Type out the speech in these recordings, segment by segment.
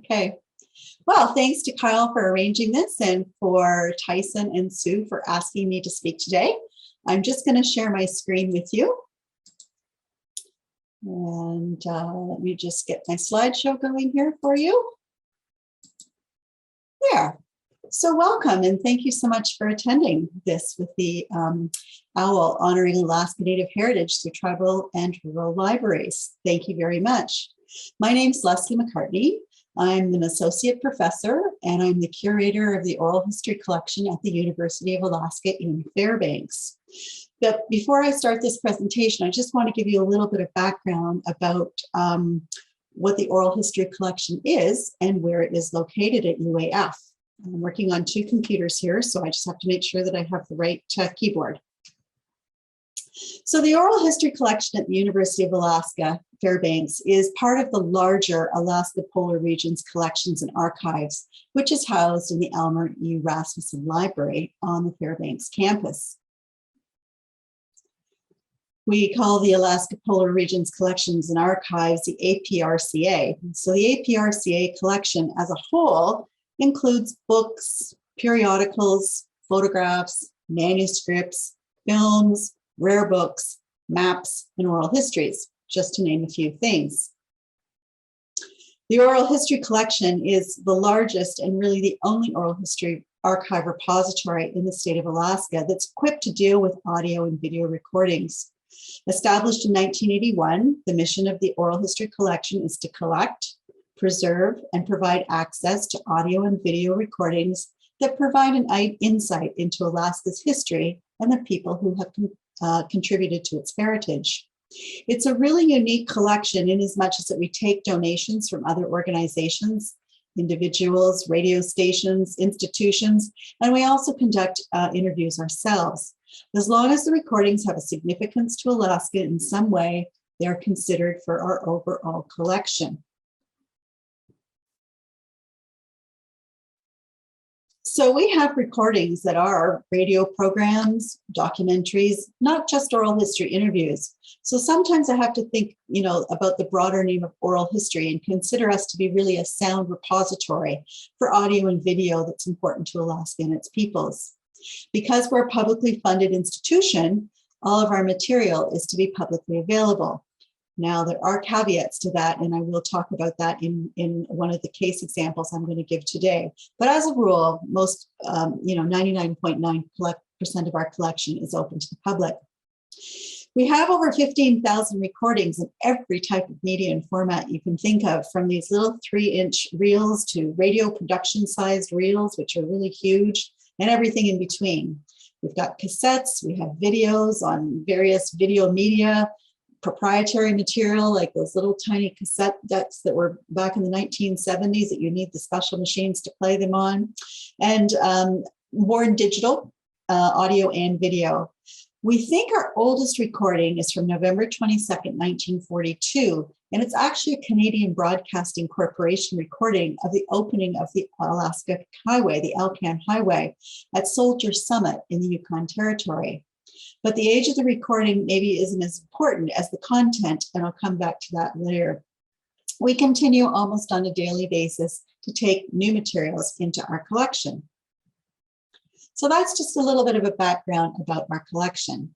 Okay. Well, thanks to Kyle for arranging this and for Tyson and Sue for asking me to speak today. I'm just going to share my screen with you. And let me just get my slideshow going here for you. There. So welcome and thank you so much for attending this with the OWL honoring Alaska Native Heritage through tribal and rural libraries. Thank you very much. My name is Leslie McCarthy. I'm an associate professor and I'm the curator of the oral history collection at the University of Alaska in Fairbanks. But before I start this presentation, I just want to give you a little bit of background about what the oral history collection is and where it is located at UAF. I'm working on two computers here, so I just have to make sure that I have the right keyboard. So the Oral History Collection at the University of Alaska, Fairbanks, is part of the larger Alaska Polar Regions Collections and Archives, which is housed in the Elmer E. Rasmussen Library on the Fairbanks campus. We call the Alaska Polar Regions Collections and Archives the APRCA. So the APRCA collection as a whole includes books, periodicals, photographs, manuscripts, films, rare books, maps, and oral histories, just to name a few things. The Oral History Collection is the largest and really the only oral history archive repository in the state of Alaska that's equipped to deal with audio and video recordings. Established in 1981, the mission of the Oral History Collection is to collect, preserve, and provide access to audio and video recordings that provide an insight into Alaska's history and the people who have contributed to its heritage. It's a really unique collection in as much as that we take donations from other organizations, individuals, radio stations, institutions, and we also conduct interviews ourselves. As long as the recordings have a significance to Alaska in some way, they're considered for our overall collection. So we have recordings that are radio programs, documentaries, not just oral history interviews. So sometimes I have to think, about the broader name of oral history and consider us to be really a sound repository for audio and video that's important to Alaska and its peoples. Because we're a publicly funded institution, all of our material is to be publicly available. Now, there are caveats to that, and I will talk about that in one of the case examples I'm going to give today. But as a rule, most, 99.9% of our collection is open to the public. We have over 15,000 recordings in every type of media and format you can think of, from these little 3-inch reels to radio production-sized reels, which are really huge, and everything in between. We've got cassettes, we have videos on various video media, proprietary material like those little tiny cassette decks that were back in the 1970s that you need the special machines to play them on, and more digital audio and video. We think our oldest recording is from November 22nd, 1942, and it's actually a Canadian Broadcasting Corporation recording of the opening of the Alaska Highway, the Alcan Highway, at Soldier Summit in the Yukon Territory. But the age of the recording maybe isn't as important as the content, and I'll come back to that later. We continue almost on a daily basis to take new materials into our collection. So that's just a little bit of a background about our collection.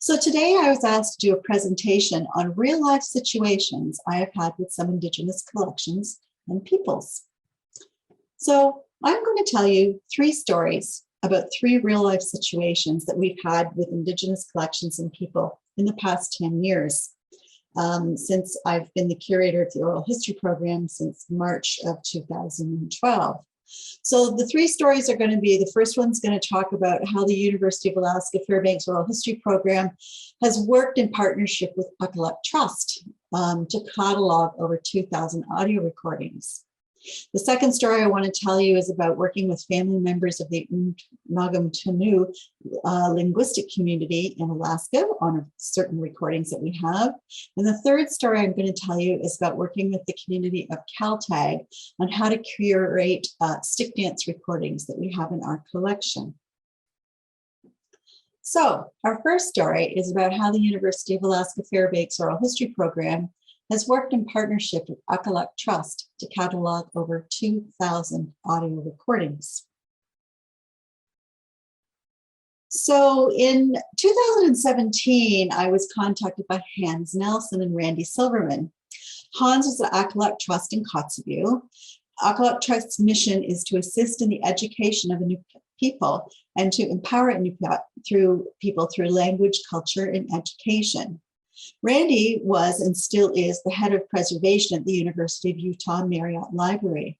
So today I was asked to do a presentation on real life situations I have had with some Indigenous collections and peoples. So I'm going to tell you 3 stories about 3 real life situations that we've had with Indigenous collections and people in the past 10 years, since I've been the curator of the oral history program since March of 2012. So the 3 stories are going to be, the first one's going to talk about how the University of Alaska Fairbanks Oral History Program has worked in partnership with Dialect Trust to catalog over 2,000 audio recordings. The second story I want to tell you is about working with family members of the Nagantanu linguistic community in Alaska on certain recordings that we have. And the third story I'm going to tell you is about working with the community of Caltag on how to curate stick dance recordings that we have in our collection. So our first story is about how the University of Alaska Fairbanks Oral History Program has worked in partnership with Dialect Trust to catalog over 2,000 audio recordings. So in 2017, I was contacted by Hans Nelson and Randy Silverman. Hans was at Dialect Trust in Kotzebue. Dialect Trust's mission is to assist in the education of Inupiaq people and to empower Inupiaq people through language, culture, and education. Randy was and still is the head of preservation at the University of Utah Marriott Library.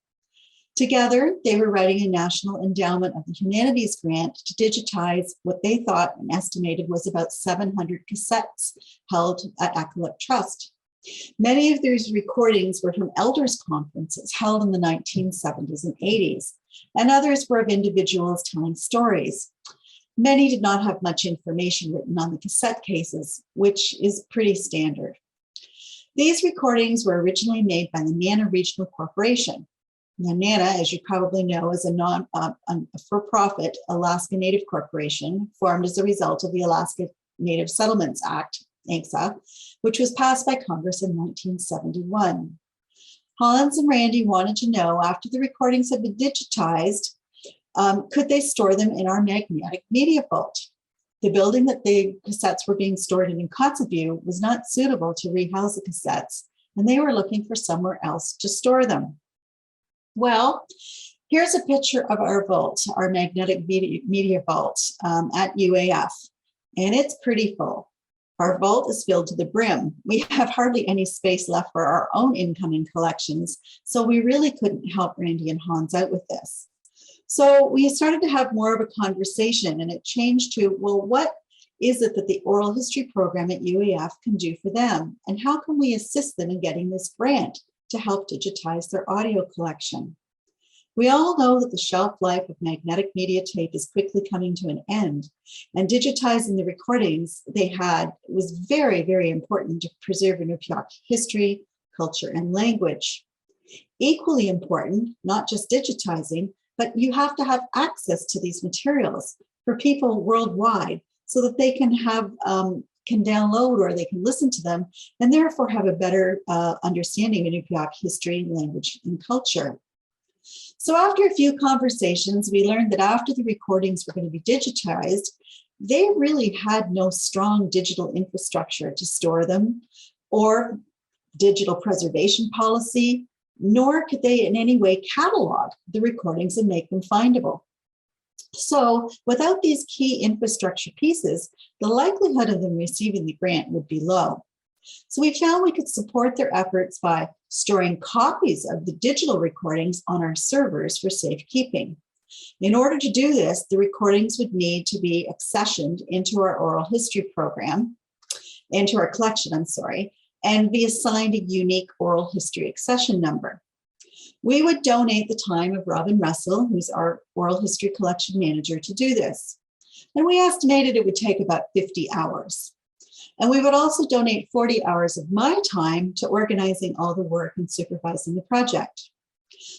Together, they were writing a National Endowment of the Humanities grant to digitize what they thought and estimated was about 700 cassettes held at Dialect Trust. Many of these recordings were from elders' conferences held in the 1970s and 80s, and others were of individuals telling stories. Many did not have much information written on the cassette cases, which is pretty standard. These recordings were originally made by the NANA Regional Corporation. Now, NANA, as you probably know, is a for-profit Alaska Native Corporation formed as a result of the Alaska Native Settlements Act, ANCSA, which was passed by Congress in 1971. Hans and Randy wanted to know, after the recordings had been digitized, could they store them in our magnetic media vault? The building that the cassettes were being stored in Kotzebue was not suitable to rehouse the cassettes, and they were looking for somewhere else to store them. Well, here's a picture of our vault, our magnetic media vault at UAF, and it's pretty full. Our vault is filled to the brim. We have hardly any space left for our own incoming collections, so we really couldn't help Randy and Hans out with this. So we started to have more of a conversation, and it changed to, well, what is it that the oral history program at UAF can do for them? And how can we assist them in getting this grant to help digitize their audio collection? We all know that the shelf life of magnetic media tape is quickly coming to an end, and digitizing the recordings they had was very, very important to preserve Inupiaq history, culture, and language. Equally important, not just digitizing, but you have to have access to these materials for people worldwide so that they can have can download or they can listen to them and therefore have a better understanding of Inupiaq history, language, and culture. So after a few conversations, we learned that after the recordings were going to be digitized, they really had no strong digital infrastructure to store them or digital preservation policy, nor could they in any way catalog the recordings and make them findable. So without these key infrastructure pieces, the likelihood of them receiving the grant would be low. So we found we could support their efforts by storing copies of the digital recordings on our servers for safekeeping. In order to do this, the recordings would need to be accessioned into our oral history program, into our collection, and be assigned a unique oral history accession number. We would donate the time of Robin Russell, who's our oral history collection manager, to do this. And we estimated it would take about 50 hours. And we would also donate 40 hours of my time to organizing all the work and supervising the project.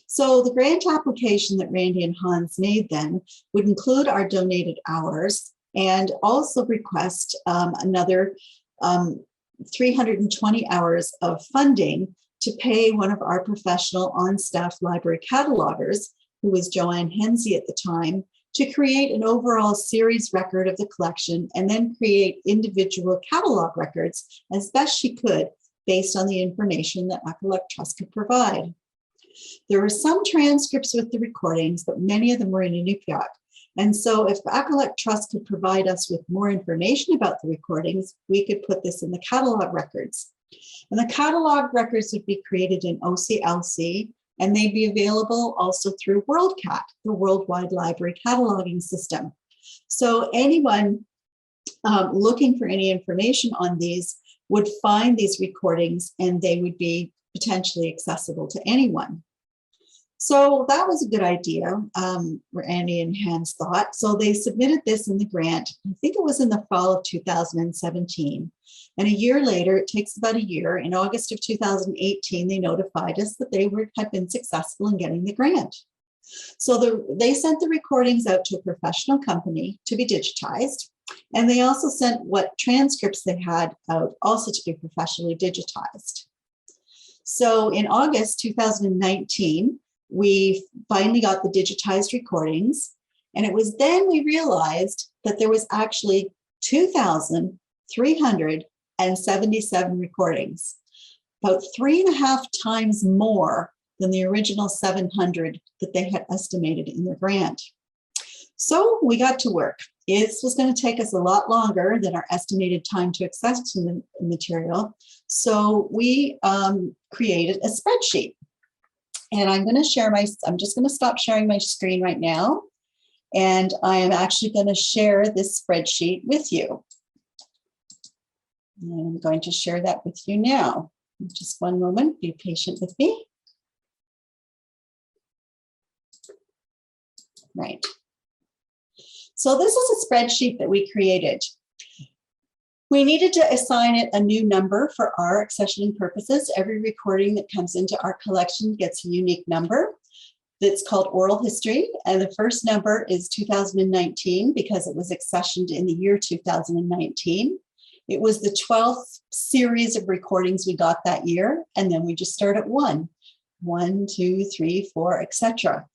So the grant application that Randy and Hans made then would include our donated hours and also request another 320 hours of funding to pay one of our professional on-staff library catalogers, who was Joanne Hensey at the time, to create an overall series record of the collection and then create individual catalog records as best she could based on the information that Dialect Trust could provide. There were some transcripts with the recordings, but many of them were in Inupiaq. And so if Dialect Trust could provide us with more information about the recordings, we could put this in the catalog records. And the catalog records would be created in OCLC, and they'd be available also through WorldCat, the Worldwide Library Cataloging System. So anyone looking for any information on these would find these recordings and they would be potentially accessible to anyone. So that was a good idea, Randy and Hans thought. So they submitted this in the grant. I think it was in the fall of 2017. And a year later, it takes about a year, in August of 2018, they notified us that they had been successful in getting the grant. So they sent the recordings out to a professional company to be digitized. And they also sent what transcripts they had out also to be professionally digitized. So in August 2019, we finally got the digitized recordings. And it was then we realized that there was actually 2,377 recordings, about 3.5 times more than the original 700 that they had estimated in their grant. So we got to work. This was going to take us a lot longer than our estimated time to access the material. So we created a spreadsheet. And I'm just going to stop sharing my screen right now. And I am actually going to share this spreadsheet with you. And I'm going to share that with you now. Just one moment, be patient with me. Right. So this is a spreadsheet that we created. We needed to assign it a new number for our accessioning purposes. Every recording that comes into our collection gets a unique number that's called oral history. And the first number is 2019 because it was accessioned in the year 2019. It was the 12th series of recordings we got that year. And then we just start at 1, 2, 3, 4, etc.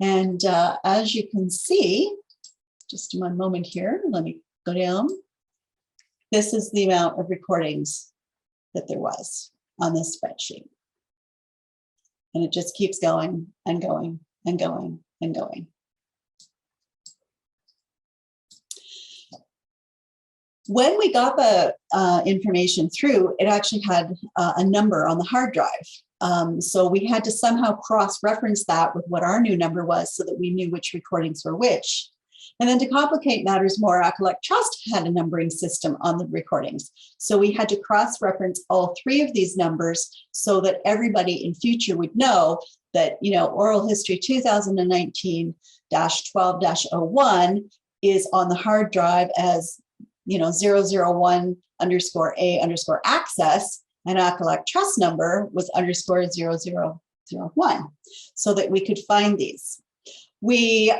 And as you can see, just one moment here, let me go down. This is the amount of recordings that there was on this spreadsheet. And it just keeps going and going and going and going. When we got the information through, it actually had a number on the hard drive. So we had to somehow cross-reference that with what our new number was so that we knew which recordings were which. And then to complicate matters more, Dialect Trust had a numbering system on the recordings. So we had to cross-reference all 3 of these numbers so that everybody in future would know that, oral history 2019-12-01 is on the hard drive as, 001_A_access, and Dialect Trust number was _0001, so that we could find these. We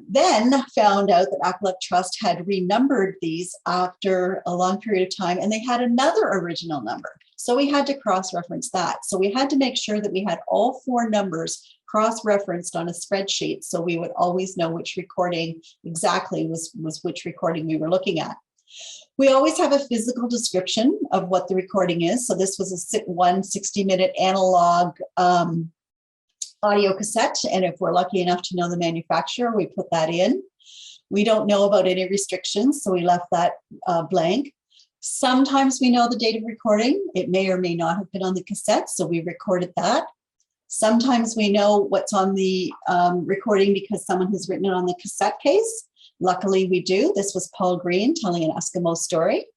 then found out that Dialect Trust had renumbered these after a long period of time, and they had another original number. So we had to cross-reference that. So we had to make sure that we had all 4 numbers cross-referenced on a spreadsheet so we would always know which recording exactly was which recording we were looking at. We always have a physical description of what the recording is. So this was a 60-minute analog audio cassette, and if we're lucky enough to know the manufacturer, we put that in. We don't know about any restrictions, so we left that blank. Sometimes we know the date of recording. It may or may not have been on the cassette, so we recorded that. Sometimes we know what's on the recording because someone has written it on the cassette case. Luckily, we do. This was Paul Green telling an Eskimo story.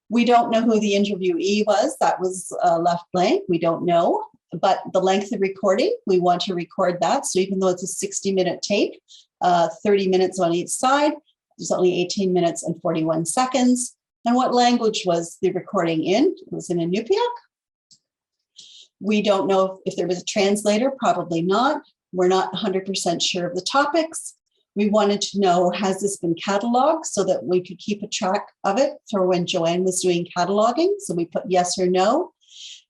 We don't know who the interviewee was. That was left blank. We don't know. But the length of recording, we want to record that. So even though it's a 60-minute tape, 30 minutes on each side, there's only 18 minutes and 41 seconds. And what language was the recording in? It was in Inupiaq. We don't know if there was a translator, probably not. We're not 100% sure of the topics. We wanted to know, has this been cataloged so that we could keep a track of it for when Joanne was doing cataloging? So we put yes or no.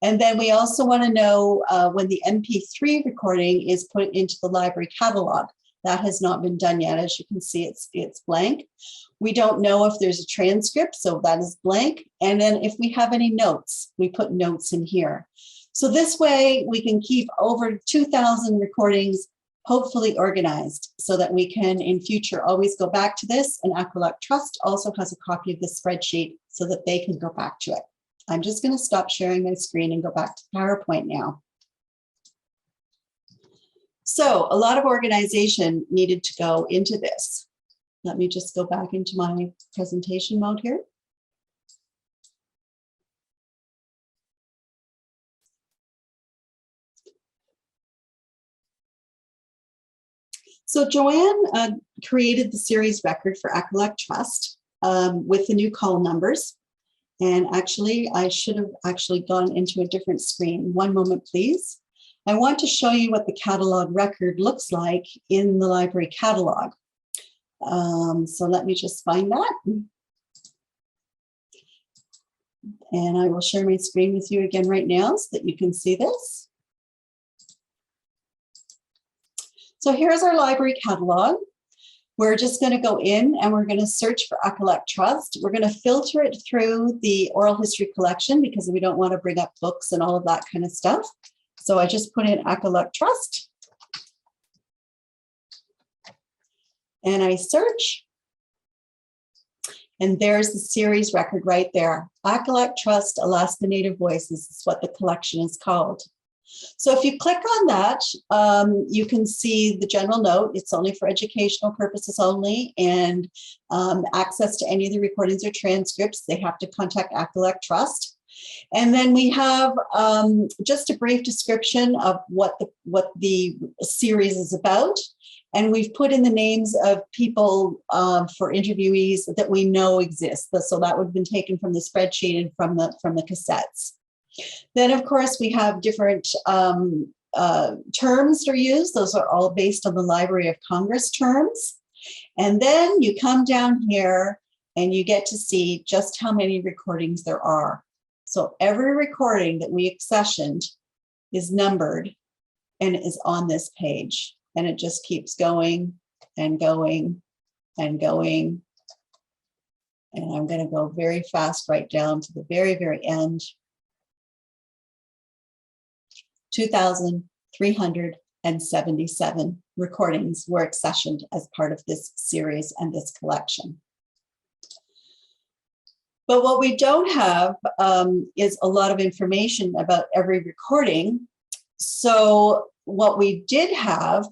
And then we also want to know when the MP3 recording is put into the library catalog. That has not been done yet. As you can see, it's blank. We don't know if there's a transcript, so that is blank. And then if we have any notes, we put notes in here. So this way we can keep over 2,000 recordings hopefully organized so that we can in future always go back to this. And Dialect Trust also has a copy of this spreadsheet so that they can go back to it. I'm just going to stop sharing my screen and go back to PowerPoint now. So a lot of organization needed to go into this. Let me just go back into my presentation mode here. So Joanne created the series record for Dialect Trust with the new call numbers. And actually, I should have actually gone into a different screen. One moment, please. I want to show you what the catalog record looks like in the library catalog. So let me just find that. And I will share my screen with you again right now so that you can see this. So here's our library catalog. We're just going to go in and we're going to search for Dialect Trust. We're going to filter it through the oral history collection because we don't want to bring up books and all of that kind of stuff. So I just put in Dialect Trust. And I search. And there's the series record right there. Dialect Trust, Alaska Native Voices is what the collection is called. So if you click on that, you can see the general note. It's only for educational purposes only, and access to any of the recordings or transcripts, they have to contact Dialect Trust. And then we have just a brief description of what the series is about. And we've put in the names of people for interviewees that we know exist. So that would have been taken from the spreadsheet and from the cassettes. Then, of course, we have different terms that are used. Those are all based on the Library of Congress terms. And then you come down here and you get to see just how many recordings there are. So every recording that we accessioned is numbered and is on this page. And it just keeps going and going and going. And I'm going to go very fast right down to the very, very end. 2,377 recordings were accessioned as part of this series and this collection. But what we don't have is a lot of information about every recording. So what we did have,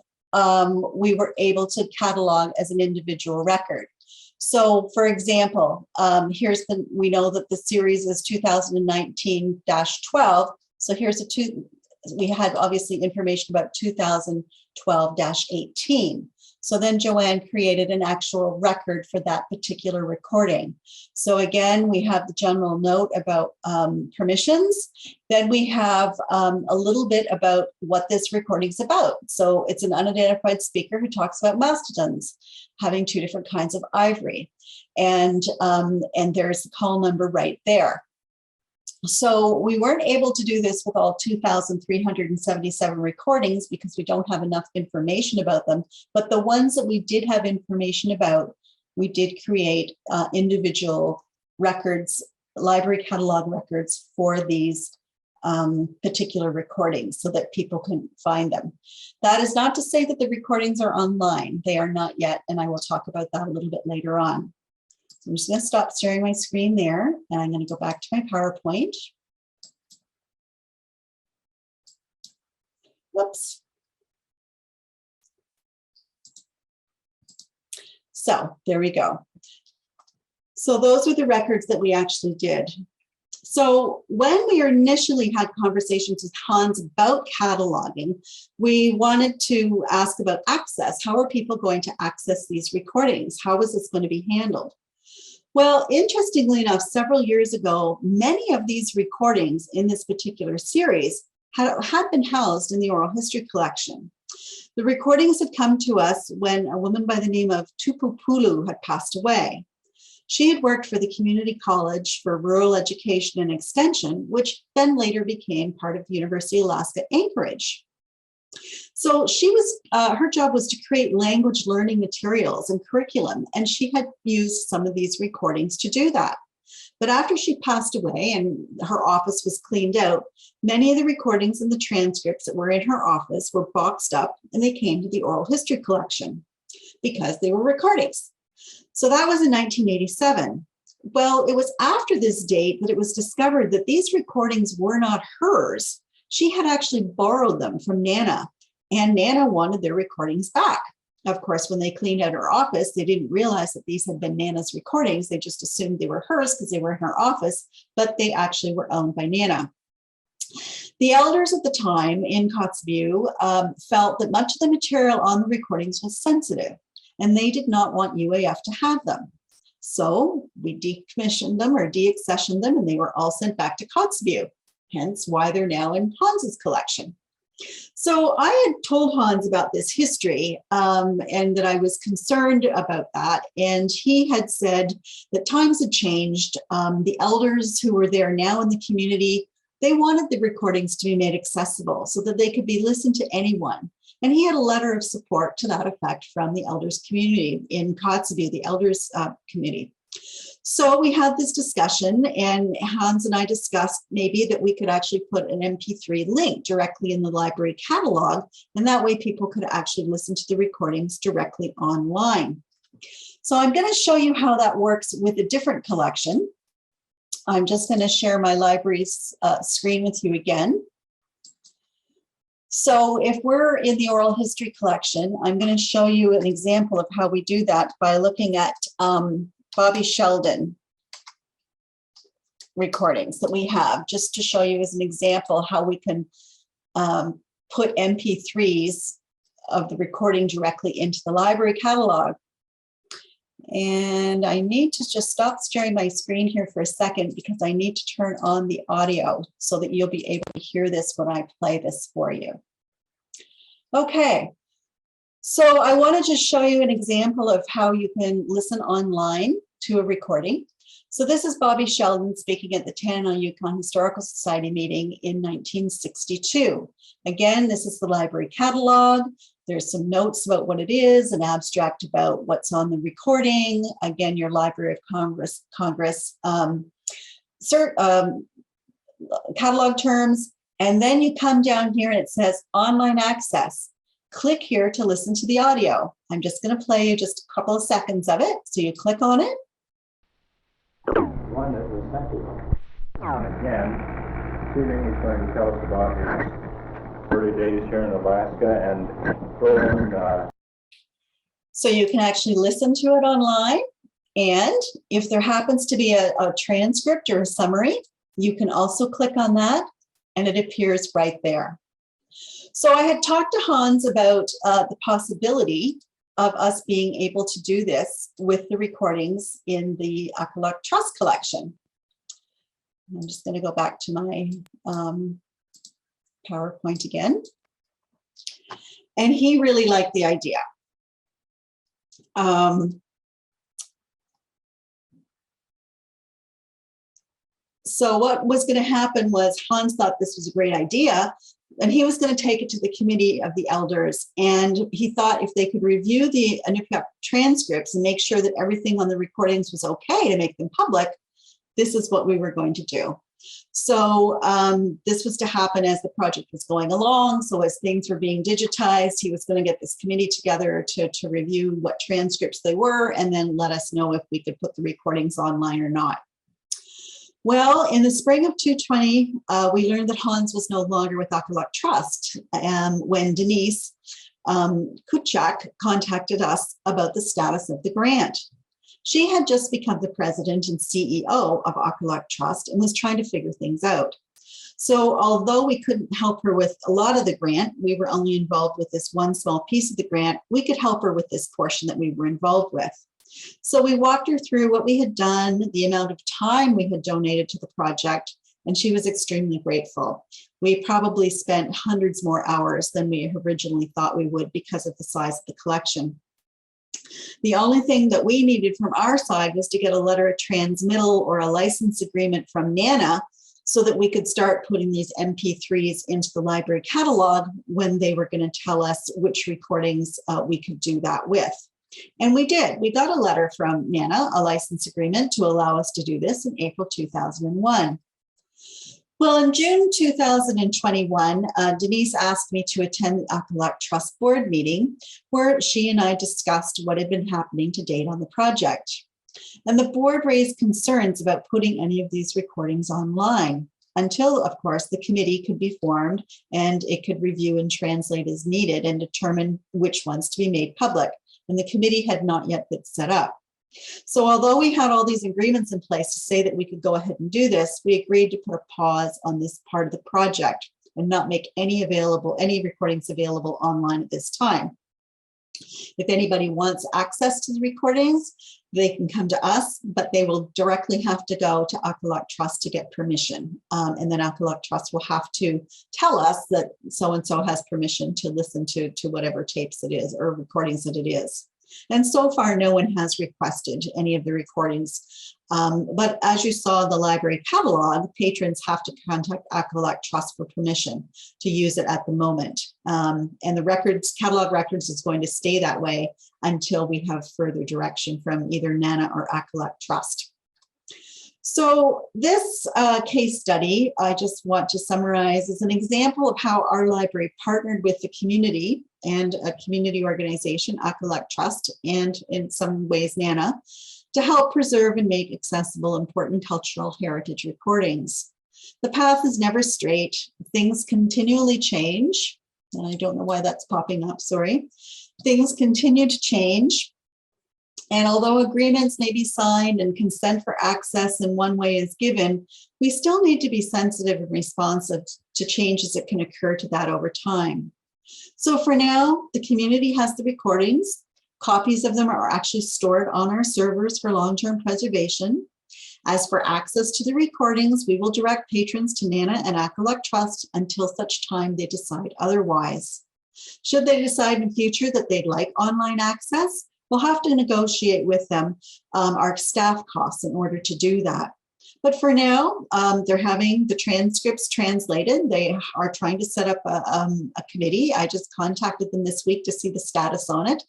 we were able to catalog as an individual record. So for example, we know that the series is 2019-12. So we had obviously information about 2012-18. So then Joanne created an actual record for that particular recording. So again, we have the general note about permissions. Then we have a little bit about what this recording is about. So it's an unidentified speaker who talks about mastodons having two different kinds of ivory. And there's the call number right there. So we weren't able to do this with all 2,377 recordings because we don't have enough information about them. But the ones that we did have information about, we did create individual records, library catalog records for these particular recordings so that people can find them. That is not to say that the recordings are online. They are not yet, and I will talk about that a little bit later on. I'm just going to stop sharing my screen there, and I'm going to go back to my PowerPoint. Whoops. So there we go. So those are the records that we actually did. So when we initially had conversations with Hans about cataloging, we wanted to ask about access. How are people going to access these recordings? How is this going to be handled? Well, interestingly enough, several years ago, many of these recordings in this particular series had been housed in the oral history collection. The recordings had come to us when a woman by the name of Tupupulu had passed away. She had worked for the Community College for Rural Education and Extension, which then later became part of the University of Alaska Anchorage. So her job was to create language learning materials and curriculum, and she had used some of these recordings to do that. But after she passed away and her office was cleaned out, many of the recordings and the transcripts that were in her office were boxed up and they came to the oral history collection because they were recordings. So that was in 1987. Well, it was after this date that it was discovered that these recordings were not hers. She had actually borrowed them from Nana, and Nana wanted their recordings back. Of course, when they cleaned out her office, they didn't realize that these had been Nana's recordings. They just assumed they were hers because they were in her office, but they actually were owned by Nana. The elders at the time in Kotzebue felt that much of the material on the recordings was sensitive, and they did not want UAF to have them. So we decommissioned them or deaccessioned them, and they were all sent back to Kotzebue, hence why they're now in Hans's collection. So I had told Hans about this history and that I was concerned about that. And he had said that times had changed. The elders who were there now in the community, they wanted the recordings to be made accessible so that they could be listened to anyone. And he had a letter of support to that effect from the elders community in Kotzebue, the elders committee. So we had this discussion, and Hans and I discussed maybe that we could actually put an MP3 link directly in the library catalog, and that way people could actually listen to the recordings directly online. So I'm going to show you how that works with a different collection. I'm just going to share my library's screen with you again. So if we're in the oral history collection, I'm going to show you an example of how we do that by looking at Bobby Sheldon recordings that we have, just to show you as an example how we can put MP3s of the recording directly into the library catalog. And I need to just stop sharing my screen here for a second because I need to turn on the audio so that you'll be able to hear this when I play this for you. Okay. So I want to just show you an example of how you can listen online to a recording. So this is Bobby Sheldon speaking at the Tanana Yukon Historical Society meeting in 1962. Again, this is the library catalog. There's some notes about what it is, an abstract about what's on the recording. Again, your Library of Congress catalog terms. And then you come down here and it says online access. Click here to listen to the audio. I'm just going to play you just a couple of seconds of it. So you click on it. One that was sent to him. Again, Stephen is going to tell us about his early days here in Alaska and Poland. So you can actually listen to it online. And if there happens to be a transcript or a summary, you can also click on that and it appears right there. So I had talked to Hans about the possibility of us being able to do this with the recordings in the Aqualung Trust collection. I'm just going to go back to my PowerPoint again. And he really liked the idea. So what was going to happen was Hans thought this was a great idea, and he was going to take it to the committee of the elders. And he thought if they could review the Inupiaq transcripts and make sure that everything on the recordings was okay to make them public, this is what we were going to do. So this was to happen as the project was going along. So as things were being digitized, he was going to get this committee together to review what transcripts they were and then let us know if we could put the recordings online or not. Well, in the spring of 2020, we learned that Hans was no longer with Aqualung Trust when Denise Kutchak contacted us about the status of the grant. She had just become the president and CEO of Aqualung Trust and was trying to figure things out. So although we couldn't help her with a lot of the grant, we were only involved with this one small piece of the grant, we could help her with this portion that we were involved with. So we walked her through what we had done, the amount of time we had donated to the project, and she was extremely grateful. We probably spent hundreds more hours than we originally thought we would because of the size of the collection. The only thing that we needed from our side was to get a letter of transmittal or a license agreement from NANA so that we could start putting these MP3s into the library catalog when they were going to tell us which recordings we could do that with. And we did. We got a letter from NANA, a license agreement to allow us to do this in April 2001. Well, in June 2021, Denise asked me to attend the Aqualung Trust Board meeting where she and I discussed what had been happening to date on the project. And the board raised concerns about putting any of these recordings online until, of course, the committee could be formed and it could review and translate as needed and determine which ones to be made public. And the committee had not yet been set up. So although we had all these agreements in place to say that we could go ahead and do this, we agreed to put a pause on this part of the project and not make any recordings available online at this time. If anybody wants access to the recordings, they can come to us, but they will directly have to go to Dialect Trust to get permission. And then Dialect Trust will have to tell us that so-and-so has permission to listen to whatever tapes it is or recordings that it is. And so far, no one has requested any of the recordings. But as you saw in the library catalog, patrons have to contact Dialect Trust for permission to use it at the moment. And the catalog records is going to stay that way until we have further direction from either NANA or Dialect Trust. So this case study, I just want to summarize, is an example of how our library partnered with the community and a community organization, Dialect Trust, and in some ways NANA, to help preserve and make accessible important cultural heritage recordings. The path is never straight. Things continually change. And I don't know why that's popping up, sorry. Things continue to change. And although agreements may be signed and consent for access in one way is given, we still need to be sensitive and responsive to changes that can occur to that over time. So for now, the community has the recordings. Copies of them are actually stored on our servers for long-term preservation. As for access to the recordings, we will direct patrons to NANA and Dialect Trust until such time they decide otherwise. Should they decide in future that they'd like online access, we'll have to negotiate with them our staff costs in order to do that. But for now, they're having the transcripts translated. They are trying to set up a committee. I just contacted them this week to see the status on it.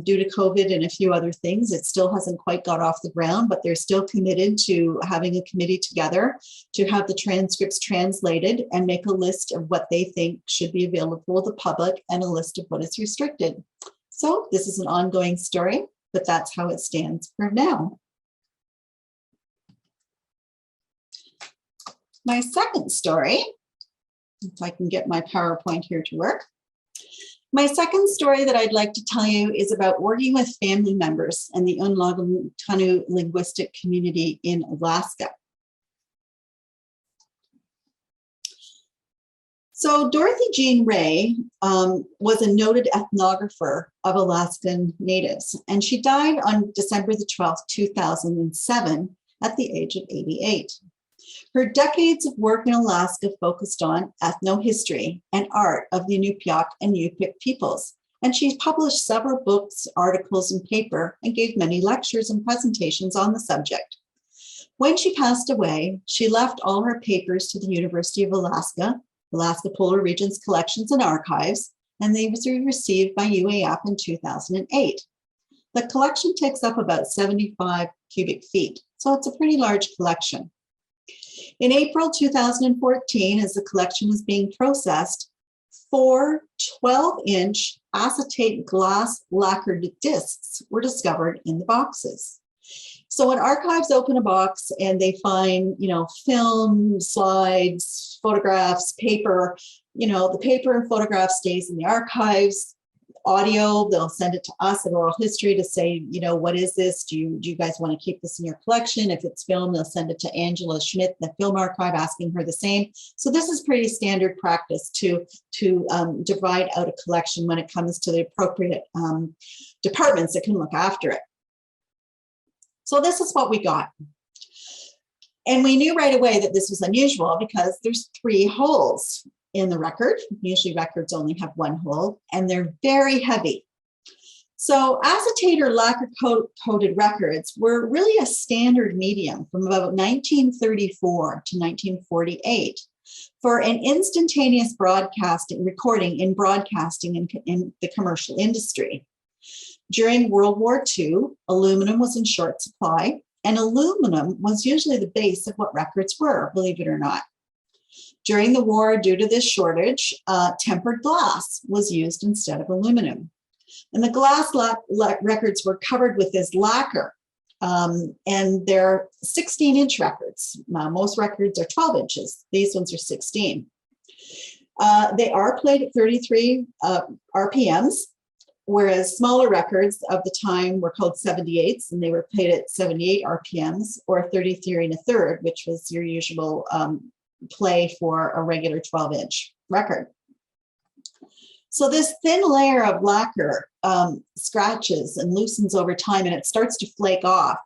Due to COVID and a few other things, it still hasn't quite got off the ground, but they're still committed to having a committee together to have the transcripts translated and make a list of what they think should be available to the public and a list of what is restricted. So this is an ongoing story, but that's how it stands for now. My second story, if I can get my PowerPoint here to work. My second story that I'd like to tell you is about working with family members and the Nagantanu linguistic community in Alaska. So Dorothy Jean Ray was a noted ethnographer of Alaskan natives, and she died on December the 12th, 2007 at the age of 88. Her decades of work in Alaska focused on ethnohistory and art of the Inupiaq and Yupik peoples, and she published several books, articles, and paper, and gave many lectures and presentations on the subject. When she passed away, she left all her papers to the University of Alaska, Alaska Polar Regions Collections and Archives, and they were received by UAF in 2008. The collection takes up about 75 cubic feet, so it's a pretty large collection. In April 2014, as the collection was being processed, 4 12-inch acetate glass lacquered discs were discovered in the boxes. So when archives open a box and they find, film, slides, photographs, paper, the paper and photograph stays in the archives. Audio, they'll send it to us at Oral History to say, what is this? Do you guys want to keep this in your collection? If it's film, they'll send it to Angela Schmidt, the film archive, asking her the same. So this is pretty standard practice to divide out a collection when it comes to the appropriate departments that can look after it. So this is what we got. And we knew right away that this was unusual because there's 3 holes in the record. Usually records only have 1 hole, and they're very heavy. So acetate or lacquer coated records were really a standard medium from about 1934 to 1948 for an instantaneous recording in broadcasting in the commercial industry. During World War II, aluminum was in short supply, and aluminum was usually the base of what records were, believe it or not. During the war, due to this shortage, tempered glass was used instead of aluminum. And the glass records were covered with this lacquer, and they're 16-inch records. Most records are 12 inches. These ones are 16. They are played at 33 RPMs, whereas smaller records of the time were called 78s, and they were played at 78 RPMs, or 33 1/3, which was your usual play for a regular 12-inch record. So this thin layer of lacquer scratches and loosens over time, and it starts to flake off.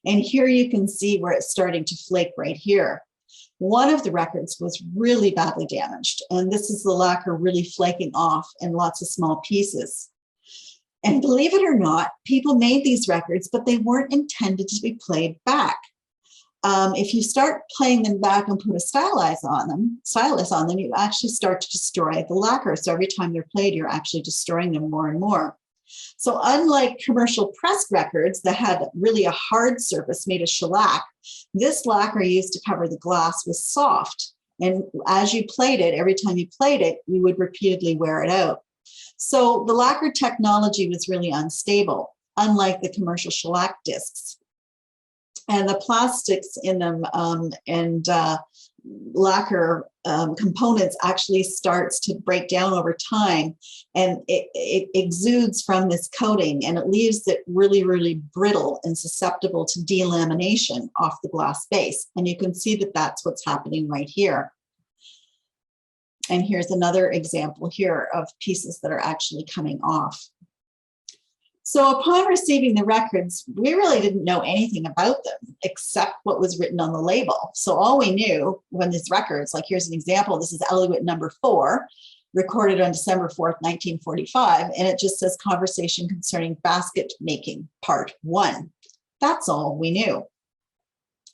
And here you can see where it's starting to flake right here. One of the records was really badly damaged, and this is the lacquer really flaking off in lots of small pieces. And believe it or not, people made these records, but they weren't intended to be played back. If you start playing them back and put a stylus on them, you actually start to destroy the lacquer. So every time they're played, you're actually destroying them more and more. So unlike commercial pressed records that had really a hard surface made of shellac, this lacquer used to cover the glass was soft. And as you played it, every time you played it, you would repeatedly wear it out. So the lacquer technology was really unstable, unlike the commercial shellac discs. And the plastics in them and lacquer components actually starts to break down over time, and it exudes from this coating, and it leaves it really, really brittle and susceptible to delamination off the glass base. And you can see that that's what's happening right here. And here's another example here of pieces that are actually coming off. So upon receiving the records, we really didn't know anything about them except what was written on the label. So all we knew when these records, like here's an example, this is Eluit number 4, recorded on December 4th, 1945, and it just says conversation concerning basket making, part 1. That's all we knew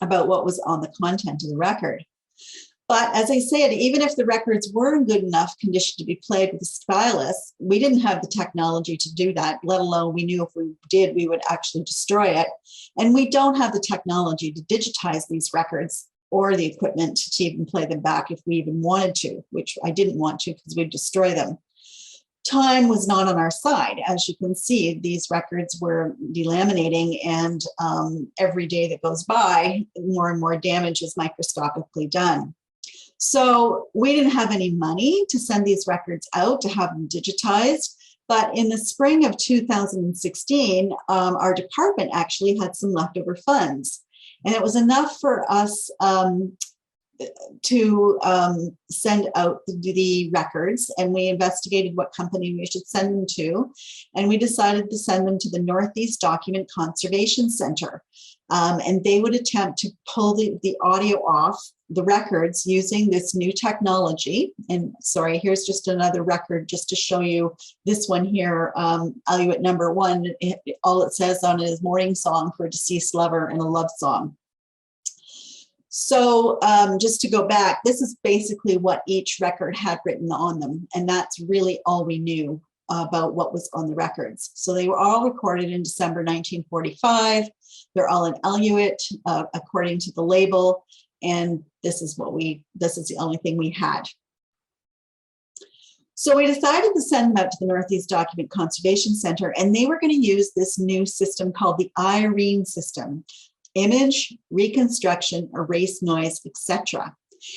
about what was on the content of the record. But as I said, even if the records were in good enough condition to be played with a stylus, we didn't have the technology to do that, let alone we knew if we did, we would actually destroy it. And we don't have the technology to digitize these records or the equipment to even play them back if we even wanted to, which I didn't want to because we'd destroy them. Time was not on our side. As you can see, these records were delaminating, and every day that goes by, more and more damage is microscopically done. So we didn't have any money to send these records out to have them digitized. But in the spring of 2016, our department actually had some leftover funds. And it was enough for us to send out the records, and we investigated what company we should send them to, and we decided to send them to the Northeast Document Conservation Center, and they would attempt to pull the audio off the records using this new technology. And sorry, here's just another record just to show you this one here, Eluit number 1. All it says on it is morning song for a deceased lover and a love song. So just to go back, this is basically what each record had written on them. And that's really all we knew about what was on the records. So they were all recorded in December 1945. They're all in Eluit according to the label. And this is the only thing we had. So we decided to send them out to the Northeast Document Conservation Center, and they were going to use this new system called the Irene System: image, reconstruction, erase noise, etc.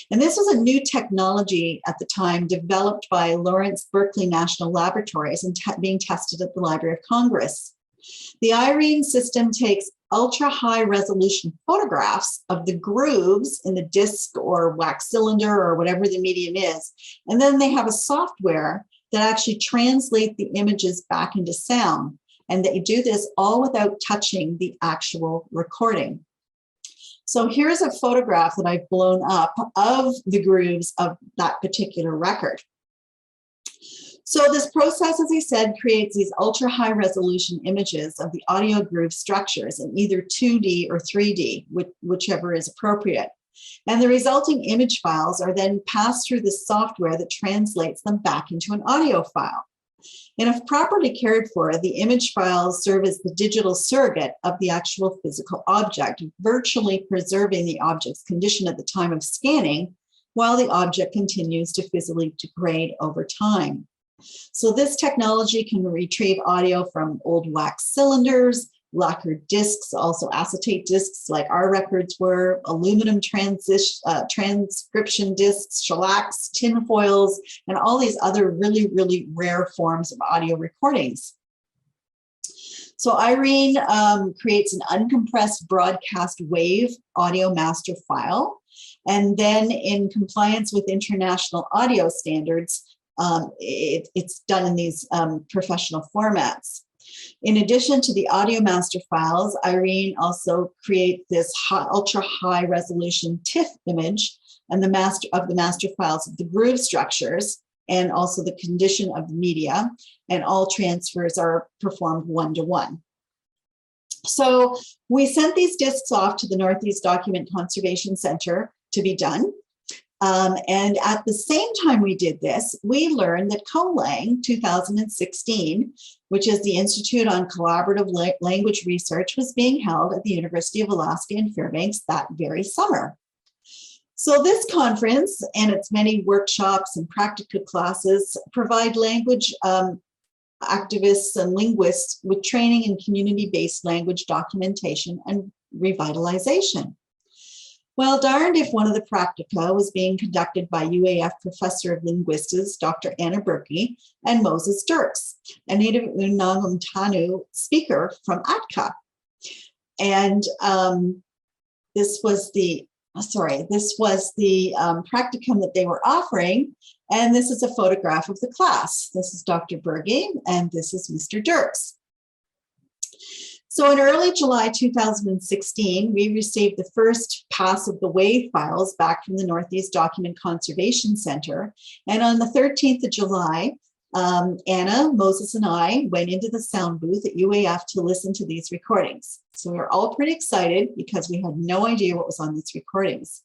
And this was a new technology at the time developed by Lawrence Berkeley National Laboratories and being tested at the Library of Congress. The Irene system takes ultra-high resolution photographs of the grooves in the disc or wax cylinder or whatever the medium is, and then they have a software that actually translates the images back into sound. And they do this all without touching the actual recording. So here's a photograph that I've blown up of the grooves of that particular record. So this process, as I said, creates these ultra high resolution images of the audio groove structures in either 2D or 3D, whichever is appropriate. And the resulting image files are then passed through the software that translates them back into an audio file. And if properly cared for, the image files serve as the digital surrogate of the actual physical object, virtually preserving the object's condition at the time of scanning, while the object continues to physically degrade over time. So this technology can retrieve audio from old wax cylinders, lacquered discs, also acetate discs like our records were, aluminum transcription discs, shellacs, tin foils, and all these other really, really rare forms of audio recordings. So Irene creates an uncompressed broadcast wave audio master file, and then in compliance with international audio standards, it's done in these professional formats. In addition to the audio master files, Irene also creates this ultra high resolution TIFF image and the master files of the groove structures and also the condition of the media, and all transfers are performed one-to-one. So we sent these discs off to the Northeast Document Conservation Center to be done. And at the same time we did this, we learned that COLANG 2016, which is the Institute on Collaborative Language Research, was being held at the University of Alaska in Fairbanks that very summer. So this conference and its many workshops and practical classes provide language activists and linguists with training in community-based language documentation and revitalization. Well, darned if one of the practica was being conducted by UAF Professor of Linguistics, Dr. Anna Berkey, and Moses Dirks, a native Nagantanu speaker from APRCA. And this was the practicum that they were offering. And this is a photograph of the class. This is Dr. Berge, and this is Mr. Dirks. So in early July 2016, we received the first pass of the WAV files back from the Northeast Document Conservation Center. And on the 13th of July, Anna, Moses, and I went into the sound booth at UAF to listen to these recordings. So we were all pretty excited because we had no idea what was on these recordings.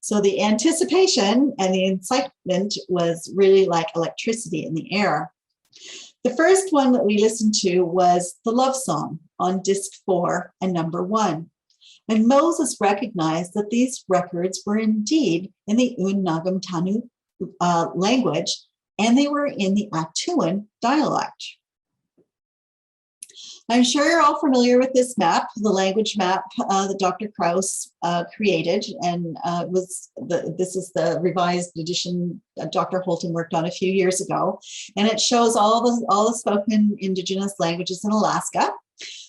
So the anticipation and the excitement was really like electricity in the air. The first one that we listened to was the love song on disc 4 and number 1. And Moses recognized that these records were indeed in the Nagantanu language, and they were in the Atuan dialect. I'm sure you're all familiar with this map, the language map that Dr. Krauss created, and this is the revised edition Dr. Holton worked on a few years ago, and it shows all the spoken indigenous languages in Alaska.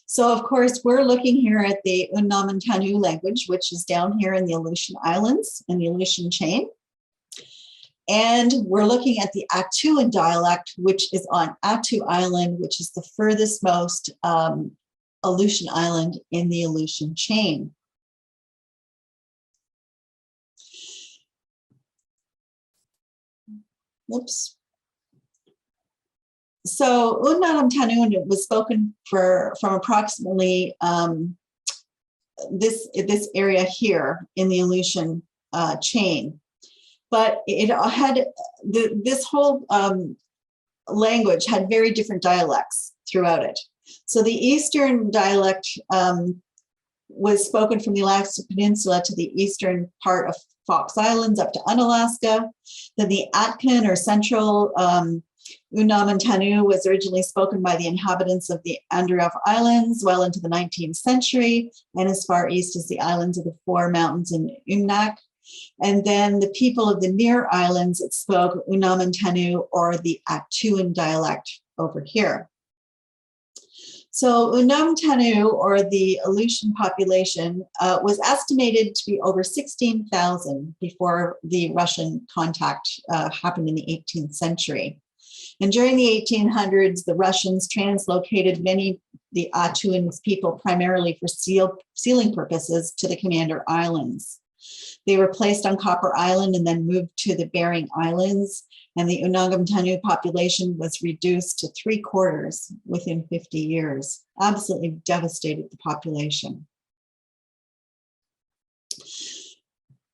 So of course, we're looking here at the Nagantanu language, which is down here in the Aleutian Islands and the Aleutian chain. And we're looking at the Atuan dialect, which is on Attu Island, which is the furthest most Aleutian island in the Aleutian chain. Oops. So Nagantanu was spoken from approximately this area here in the Aleutian chain. But it had, this whole language had very different dialects throughout it. So the Eastern dialect was spoken from the Alaska Peninsula to the eastern part of Fox Islands up to Unalaska. Then the Atkin or Central Nagantanu was originally spoken by the inhabitants of the Andreev Islands well into the 19th century and as far east as the islands of the Four Mountains in Umnak. And then the people of the near islands that spoke Nagantanu or the Atuan dialect over here. So Nagantanu, or the Aleutian population, was estimated to be over 16,000 before the Russian contact happened in the 18th century. And during the 1800s, the Russians translocated many of the Atuan people primarily for sealing purposes to the Commander Islands. They were placed on Copper Island and then moved to the Bering Islands, and the Nagantanu population was reduced to 3/4 within 50 years. Absolutely devastated the population.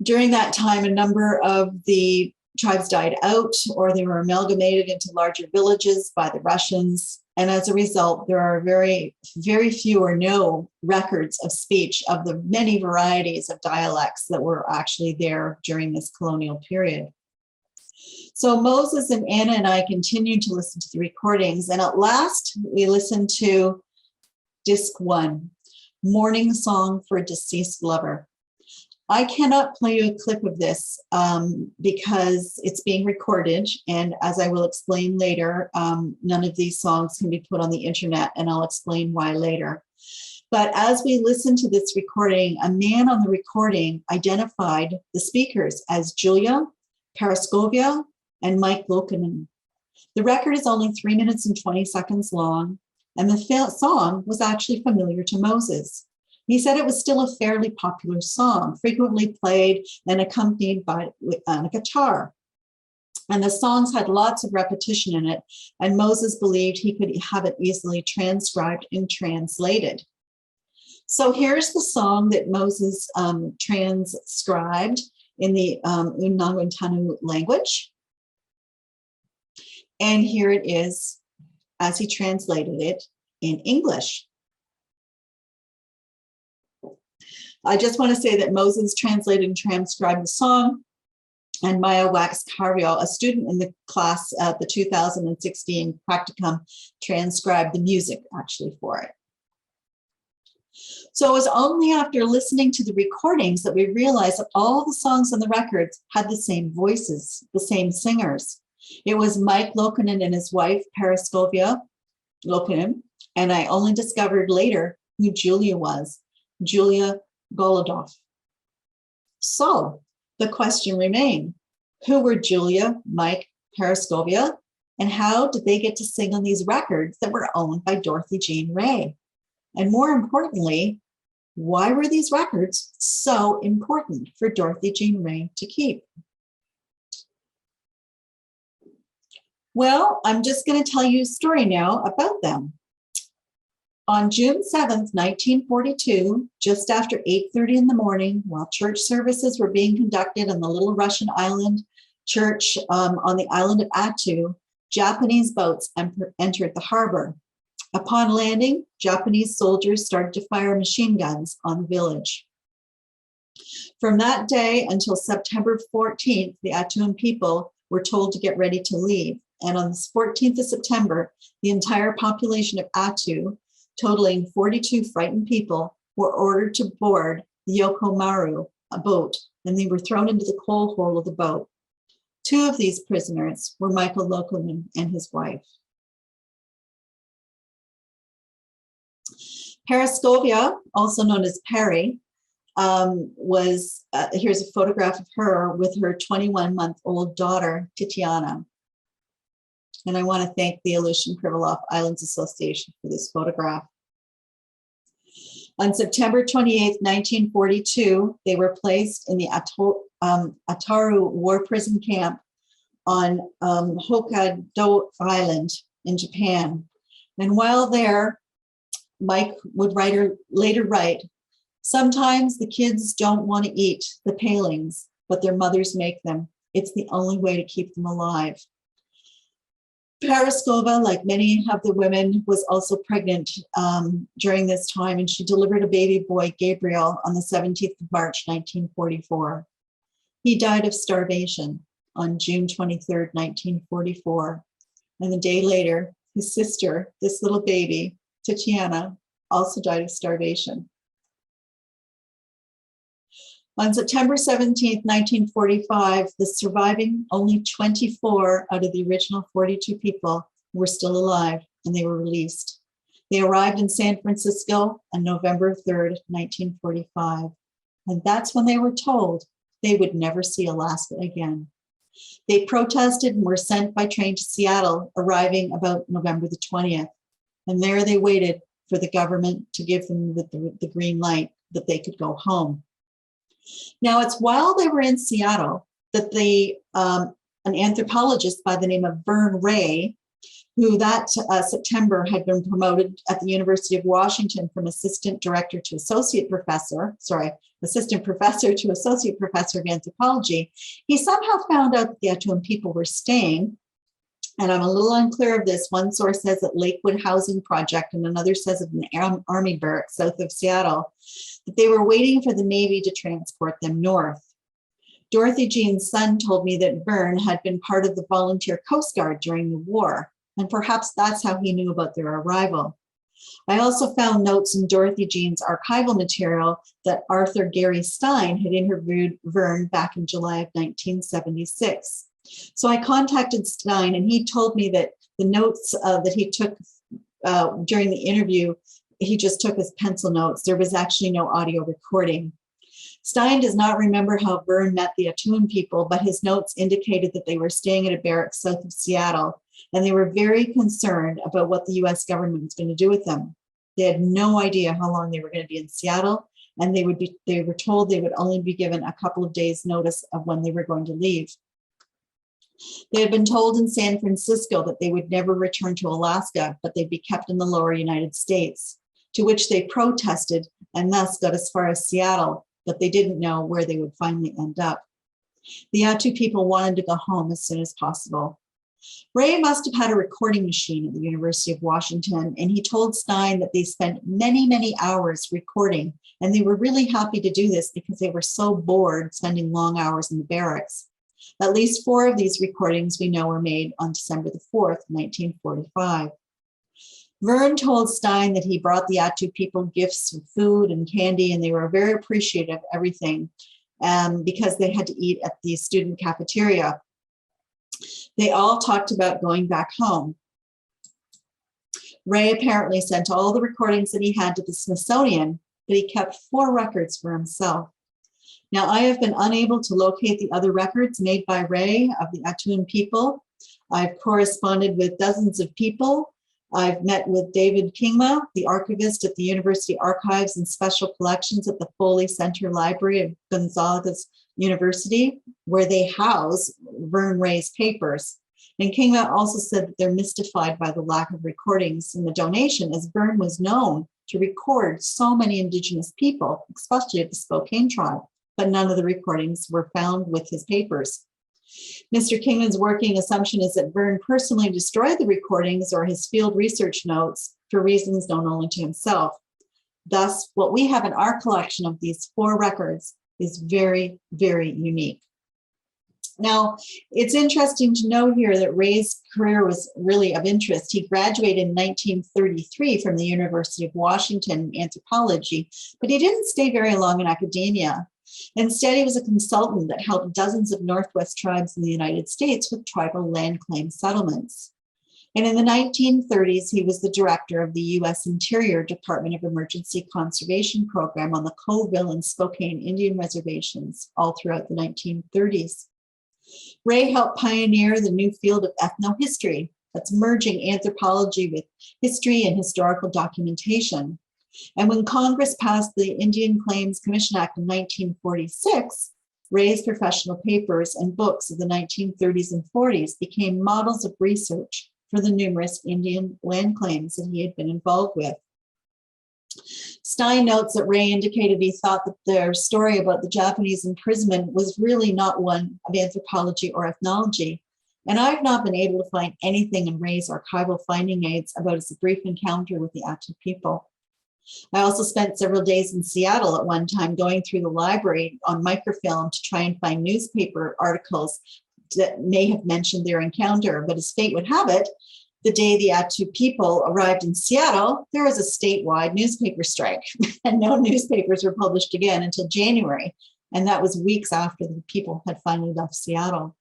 During that time, a number of the tribes died out or they were amalgamated into larger villages by the Russians. And as a result, there are very, very few or no records of speech of the many varieties of dialects that were actually there during this colonial period. So Moses and Anna and I continued to listen to the recordings. And at last, we listened to disc 1, Morning Song for a Deceased Lover. I cannot play you a clip of this because it's being recorded, and as I will explain later, none of these songs can be put on the internet, and I'll explain why later. But as we listened to this recording, a man on the recording identified the speakers as Julia, Paraskovia, and Mike Lokinen. The record is only 3 minutes and 20 seconds long, and the song was actually familiar to Moses. He said it was still a fairly popular song, frequently played and accompanied by a guitar. And the songs had lots of repetition in it, and Moses believed he could have it easily transcribed and translated. So here's the song that Moses transcribed in the Nagantanu language. And here it is as he translated it in English. I just want to say that Moses translated and transcribed the song, and Maya Wax-Carvio, a student in the class at the 2016 practicum, transcribed the music actually for it. So it was only after listening to the recordings that we realized that all the songs on the records had the same voices, the same singers. It was Mike Lokinen and his wife, Paraskovia Lokinen, and I only discovered later who Julia was, Julia Golovkoff. So the question remained, who were Julia, Mike, Paraskovia, and how did they get to sing on these records that were owned by Dorothy Jean Ray? And more importantly, why were these records so important for Dorothy Jean Ray to keep? Well, I'm just going to tell you a story now about them. On June 7th, 1942, just after 8:30 in the morning, while church services were being conducted on the little Russian island church on the island of Attu, Japanese boats entered the harbor. Upon landing, Japanese soldiers started to fire machine guns on the village. From that day until September 14th, the Attuan people were told to get ready to leave. And on the 14th of September, the entire population of Attu, totaling 42 frightened people, were ordered to board the Yokomaru, a boat, and they were thrown into the coal hole of the boat. Two of these prisoners were Michael Lokinen and his wife. Paraskovia, also known as Perry, here's a photograph of her with her 21-month-old daughter, Titiana. And I want to thank the Aleutian Pribilof Islands Association for this photograph. On September 28th, 1942, they were placed in the Ataru War Prison Camp on Hokkaido Island in Japan. And while there, Mike would later write, sometimes the kids don't want to eat the palings, but their mothers make them. It's the only way to keep them alive. Paraskova, like many of the women, was also pregnant during this time, and she delivered a baby boy, Gabriel, on the 17th of March, 1944. He died of starvation on June 23rd, 1944. And a day later, his sister, this little baby, Tatiana, also died of starvation. On September 17th, 1945, the surviving only 24 out of the original 42 people were still alive, and they were released. They arrived in San Francisco on November 3rd, 1945, and that's when they were told they would never see Alaska again. They protested and were sent by train to Seattle, arriving about November the 20th, and there they waited for the government to give them the green light that they could go home. Now, it's while they were in Seattle that an anthropologist by the name of Vern Ray, who that September had been promoted at the University of Washington from assistant professor to associate professor of anthropology, he somehow found out that the Attuan people were staying, and I'm a little unclear of this. One source says at Lakewood Housing Project, and another says of an army barrack south of Seattle, that they were waiting for the Navy to transport them north. Dorothy Jean's son told me that Vern had been part of the volunteer Coast Guard during the war, and perhaps that's how he knew about their arrival. I also found notes in Dorothy Jean's archival material that Arthur Gary Stein had interviewed Vern back in July of 1976. So I contacted Stein, and he told me that the notes that he took during the interview, he just took as pencil notes. There was actually no audio recording. Stein does not remember how Vern met the Attuan people, but his notes indicated that they were staying at a barrack south of Seattle, and they were very concerned about what the US government was going to do with them. They had no idea how long they were going to be in Seattle, and they were told they would only be given a couple of days notice of when they were going to leave. They had been told in San Francisco that they would never return to Alaska, but they'd be kept in the lower United States, to which they protested and thus got as far as Seattle, but they didn't know where they would finally end up. The Attu people wanted to go home as soon as possible. Ray must have had a recording machine at the University of Washington, and he told Stein that they spent many, many hours recording, and they were really happy to do this because they were so bored spending long hours in the barracks. At least 4 of these recordings we know were made on December the 4th, 1945. Verne told Stein that he brought the Attu people gifts of food and candy, and they were very appreciative of everything because they had to eat at the student cafeteria. They all talked about going back home. Ray apparently sent all the recordings that he had to the Smithsonian, but he kept 4 records for himself. Now, I have been unable to locate the other records made by Ray of the Atun people. I've corresponded with dozens of people. I've met with David Kingma, the archivist at the University Archives and Special Collections at the Foley Center Library of Gonzaga University, where they house Verne Ray's papers. And Kingma also said that they're mystified by the lack of recordings in the donation, as Verne was known to record so many Indigenous people, especially at the Spokane tribe, but none of the recordings were found with his papers. Mr. Kingman's working assumption is that Verne personally destroyed the recordings or his field research notes for reasons known only to himself. Thus, what we have in our collection of these 4 records is very, very unique. Now, it's interesting to know here that Ray's career was really of interest. He graduated in 1933 from the University of Washington in anthropology, but he didn't stay very long in academia. Instead, he was a consultant that helped dozens of Northwest tribes in the United States with tribal land claim settlements. And in the 1930s, he was the director of the U.S. Interior Department of Emergency Conservation Program on the Coville and Spokane Indian reservations all throughout the 1930s. Ray helped pioneer the new field of ethnohistory that's merging anthropology with history and historical documentation. And when Congress passed the Indian Claims Commission Act in 1946, Ray's professional papers and books of the 1930s and 40s became models of research for the numerous Indian land claims that he had been involved with. Stein notes that Ray indicated he thought that their story about the Japanese imprisonment was really not one of anthropology or ethnology. And I've not been able to find anything in Ray's archival finding aids about his brief encounter with the Attu people. I also spent several days in Seattle at one time going through the library on microfilm to try and find newspaper articles that may have mentioned their encounter, but as fate would have it, the day the Attu people arrived in Seattle, there was a statewide newspaper strike, and no newspapers were published again until January, and that was weeks after the people had finally left Seattle.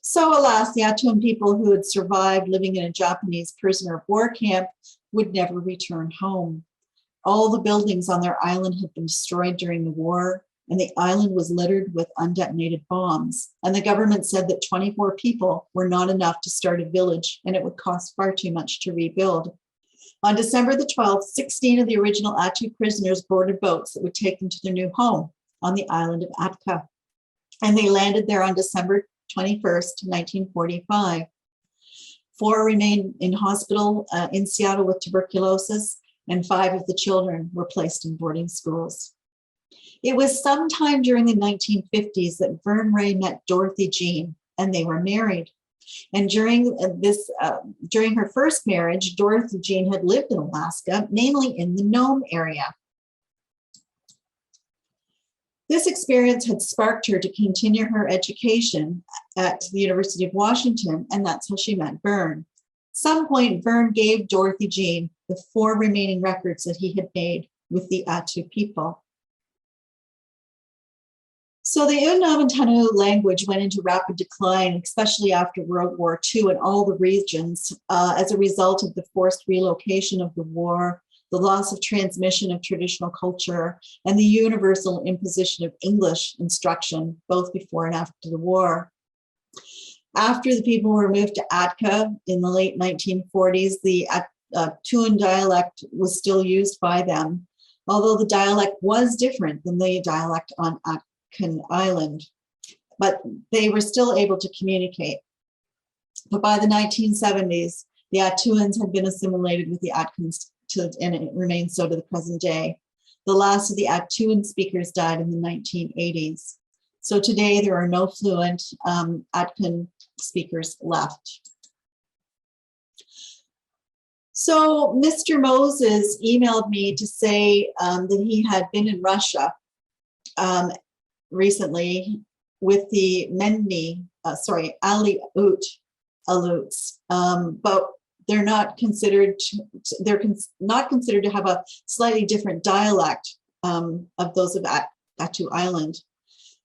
So alas, the Attu people who had survived living in a Japanese prisoner of war camp would never return home. All the buildings on their island had been destroyed during the war, and the island was littered with undetonated bombs. And the government said that 24 people were not enough to start a village, and it would cost far too much to rebuild. On December the 12th, 16 of the original Attu prisoners boarded boats that would take them to their new home on the island of Atka. And they landed there on December 21st, 1945. 4 remained in hospital in Seattle with tuberculosis, and 5 of the children were placed in boarding schools. It was sometime during the 1950s that Verne Ray met Dorothy Jean, and they were married. And during her first marriage, Dorothy Jean had lived in Alaska, mainly in the Nome area. This experience had sparked her to continue her education at the University of Washington, and that's how she met Verne. At some point, Verne gave Dorothy Jean the 4 remaining records that he had made with the Attu people. So the Nagantanu language went into rapid decline, especially after World War II in all the regions, as a result of the forced relocation of the war, the loss of transmission of traditional culture, and the universal imposition of English instruction, both before and after the war. After the people were moved to APRCA in the late 1940s, the Tuan dialect was still used by them, although the dialect was different than the dialect on Atkin Island, but they were still able to communicate. But by the 1970s, the Atuans had been assimilated with the Atkins, and it remains so to the present day. The last of the Atuan speakers died in the 1980s. So today there are no fluent Atkin speakers left. So Mr. Moses emailed me to say that he had been in Russia recently with the Aleuts, but they're not considered to have a slightly different dialect of those of Attu Island.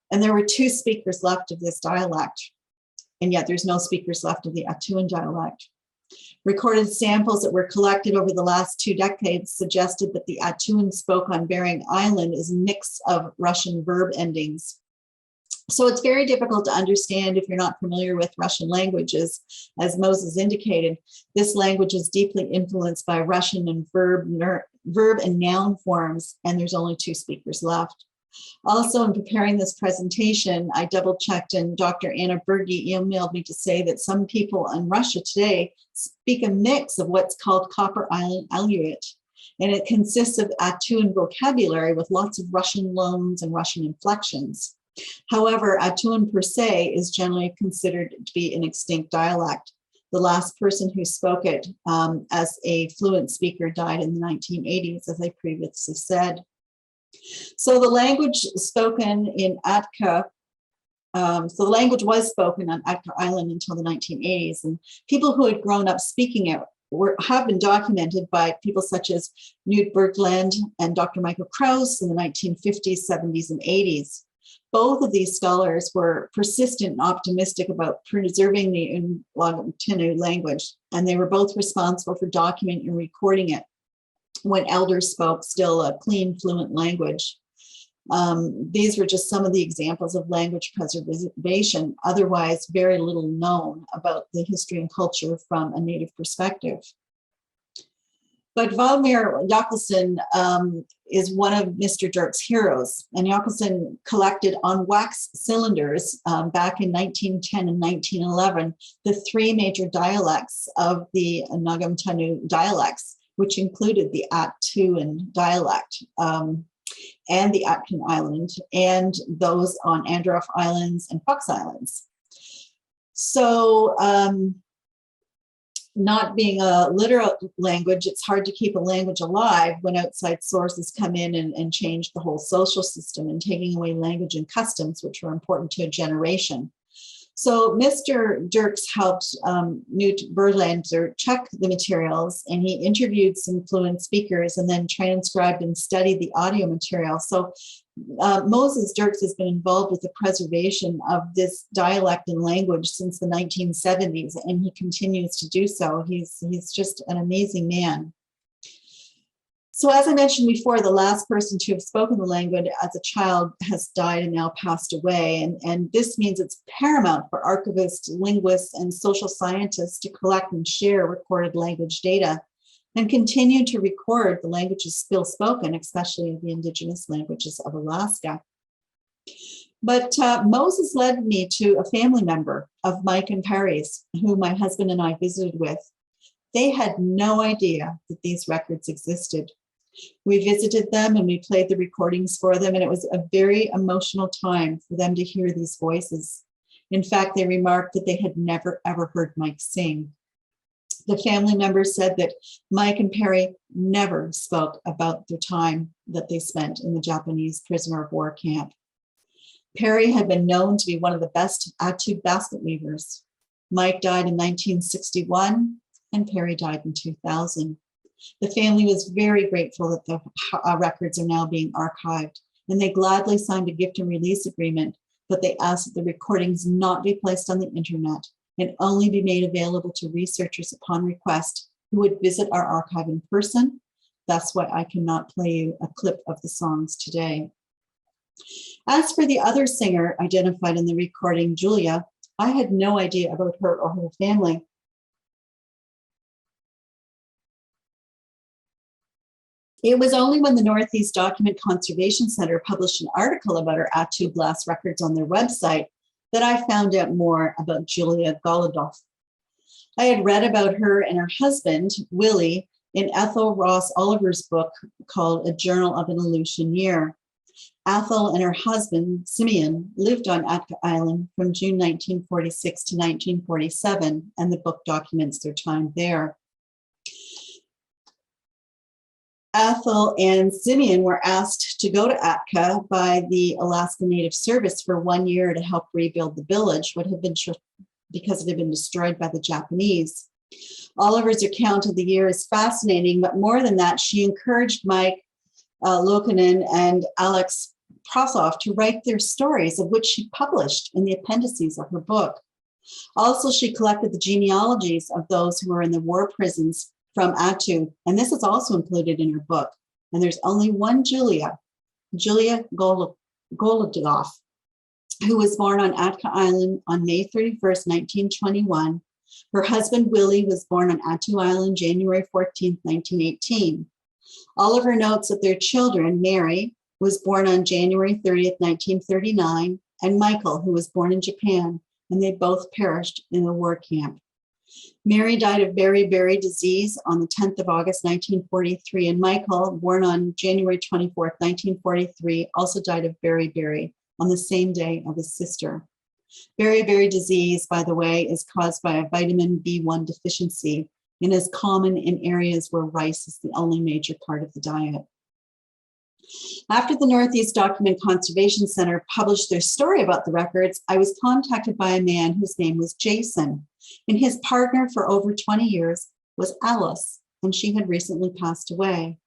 And there were 2 speakers left of this dialect, and yet there's no speakers left of the Attuan dialect. Recorded samples that were collected over the last 2 decades suggested that the Attuan spoke on Bering Island is a mix of Russian verb endings. So it's very difficult to understand if you're not familiar with Russian languages. As Moses indicated, this language is deeply influenced by Russian and verb and noun forms, and there's only 2 speakers left. Also, in preparing this presentation, I double-checked, and Dr. Anna Berge emailed me to say that some people in Russia today speak a mix of what's called Copper Island Aleut, and it consists of Attuan vocabulary with lots of Russian loans and Russian inflections. However, Attuan per se is generally considered to be an extinct dialect. The last person who spoke it as a fluent speaker died in the 1980s, as I previously said. So the language spoken in APRCA, so the language was spoken on APRCA Island until the 1980s, and people who had grown up speaking it have been documented by people such as Knut Bergland and Dr. Michael Krauss in the 1950s, 70s, and 80s. Both of these scholars were persistent and optimistic about preserving the Nagantanu language, and they were both responsible for documenting and recording it when elders spoke still a clean, fluent language. These were just some of the examples of language preservation, otherwise very little known about the history and culture from a native perspective. But Vladimir Yakelson is one of Mr. Dirk's heroes, and Yakelson collected on wax cylinders back in 1910 and 1911 the 3 major dialects of the Nagantanu dialects, which included the Attuan dialect and the Atkin Island, and those on Andros Islands and Fox Islands. So, not being a literal language, it's hard to keep a language alive when outside sources come in and change the whole social system and taking away language and customs, which were important to a generation. So Mr. Dirks helped Knut Berlander check the materials, and he interviewed some fluent speakers and then transcribed and studied the audio material. So Moses Dirks has been involved with the preservation of this dialect and language since the 1970s, and he continues to do so. He's just an amazing man. So as I mentioned before, the last person to have spoken the language as a child has died and now passed away. And this means it's paramount for archivists, linguists, and social scientists to collect and share recorded language data and continue to record the languages still spoken, especially the indigenous languages of Alaska. But Moses led me to a family member of Mike and Perry's, who my husband and I visited with. They had no idea that these records existed. We visited them and we played the recordings for them, and it was a very emotional time for them to hear these voices. In fact, they remarked that they had never, ever heard Mike sing. The family members said that Mike and Perry never spoke about the time that they spent in the Japanese prisoner of war camp. Perry had been known to be one of the best Attu basket weavers. Mike died in 1961 and Perry died in 2000. The family was very grateful that the records are now being archived, and they gladly signed a gift and release agreement, but they asked that the recordings not be placed on the internet and only be made available to researchers upon request who would visit our archive in person. That's why I cannot play you a clip of the songs today. As for the other singer identified in the recording, Julia, I had no idea about her or her family. It was only when the Northeast Document Conservation Center published an article about her Attu glass records on their website that I found out more about Julia Golovkoff. I had read about her and her husband, Willie, in Ethel Ross Oliver's book called A Journal of an Aleutian Year. Ethel and her husband, Simeon, lived on Atka Island from June 1946 to 1947, and the book documents their time there. Ethel and Simeon were asked to go to Atka by the Alaska Native Service for 1 year to help rebuild the village, what had been because it had been destroyed by the Japanese. Oliver's account of the year is fascinating, but more than that, she encouraged Mike Lokinen and Alex Prosoff to write their stories, of which she published in the appendices of her book. Also, she collected the genealogies of those who were in the war prisons from Attu, and this is also included in her book. And there's only one Julia Golovkoff, who was born on Atka Island on May 31st, 1921. Her husband, Willie, was born on Attu Island, January 14th, 1918. Oliver notes that their children, Mary, was born on January 30th, 1939, and Michael, who was born in Japan, and they both perished in a war camp. Mary died of beriberi disease on the 10th of August, 1943, and Michael, born on January 24th, 1943, also died of beriberi on the same day of his sister. Beriberi disease, by the way, is caused by a vitamin B1 deficiency and is common in areas where rice is the only major part of the diet. After the Northeast Document Conservation Center published their story about the records, I was contacted by a man whose name was Jason, and his partner for over 20 years was Alice, and she had recently passed away.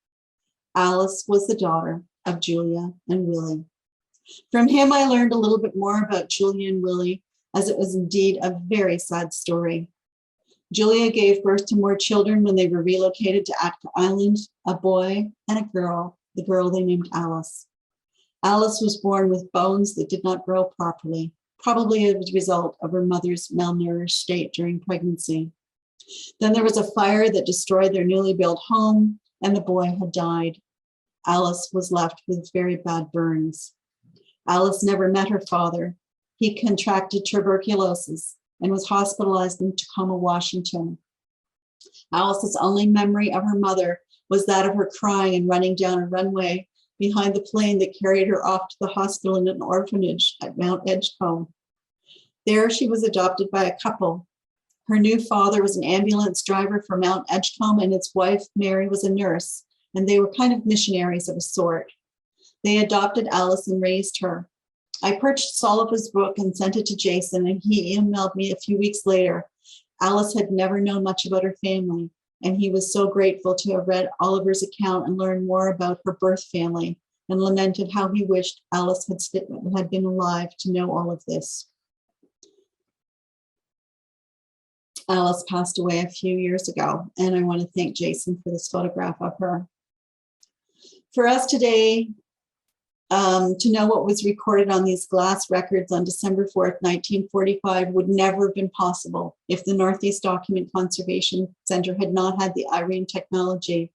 Alice was the daughter of Julia and Willie. From him, I learned a little bit more about Julia and Willie, as it was indeed a very sad story. Julia gave birth to more children when they were relocated to Atka Island, a boy and a girl, the girl they named Alice. Alice was born with bones that did not grow properly, probably as a result of her mother's malnourished state during pregnancy. Then there was a fire that destroyed their newly built home, and the boy had died. Alice was left with very bad burns. Alice never met her father. He contracted tuberculosis and was hospitalized in Tacoma, Washington. Alice's only memory of her mother was that of her crying and running down a runway behind the plane that carried her off to the hospital in an orphanage at Mount Edgecombe. There she was adopted by a couple. Her new father was an ambulance driver for Mount Edgecombe, and his wife, Mary, was a nurse, and they were kind of missionaries of a sort. They adopted Alice and raised her. I purchased Oliver's book and sent it to Jason, and he emailed me a few weeks later. Alice had never known much about her family, and he was so grateful to have read Oliver's account and learned more about her birth family, and lamented how he wished Alice had been alive to know all of this. Alice passed away a few years ago, and I want to thank Jason for this photograph of her. For us today, to know what was recorded on these glass records on December 4th, 1945 would never have been possible if the Northeast Document Conservation Center had not had the Irene technology.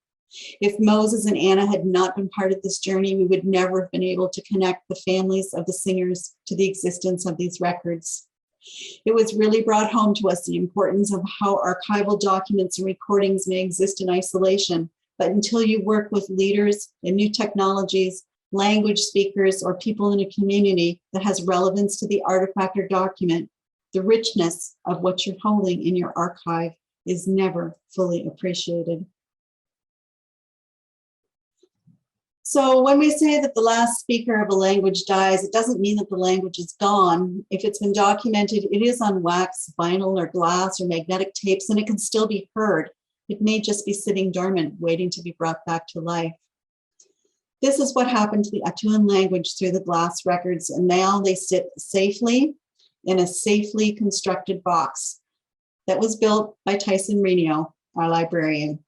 If Moses and Anna had not been part of this journey, we would never have been able to connect the families of the singers to the existence of these records. It was really brought home to us the importance of how archival documents and recordings may exist in isolation, but until you work with leaders and new technologies, language speakers, or people in a community that has relevance to the artifact or document, the richness of what you're holding in your archive is never fully appreciated. So when we say that the last speaker of a language dies, it doesn't mean that the language is gone. If it's been documented, it is on wax, vinyl, or glass, or magnetic tapes, and it can still be heard. It may just be sitting dormant, waiting to be brought back to life. This is what happened to the Attuan language through the glass records, and now they sit safely in a safely constructed box that was built by Tyson Reno, our librarian.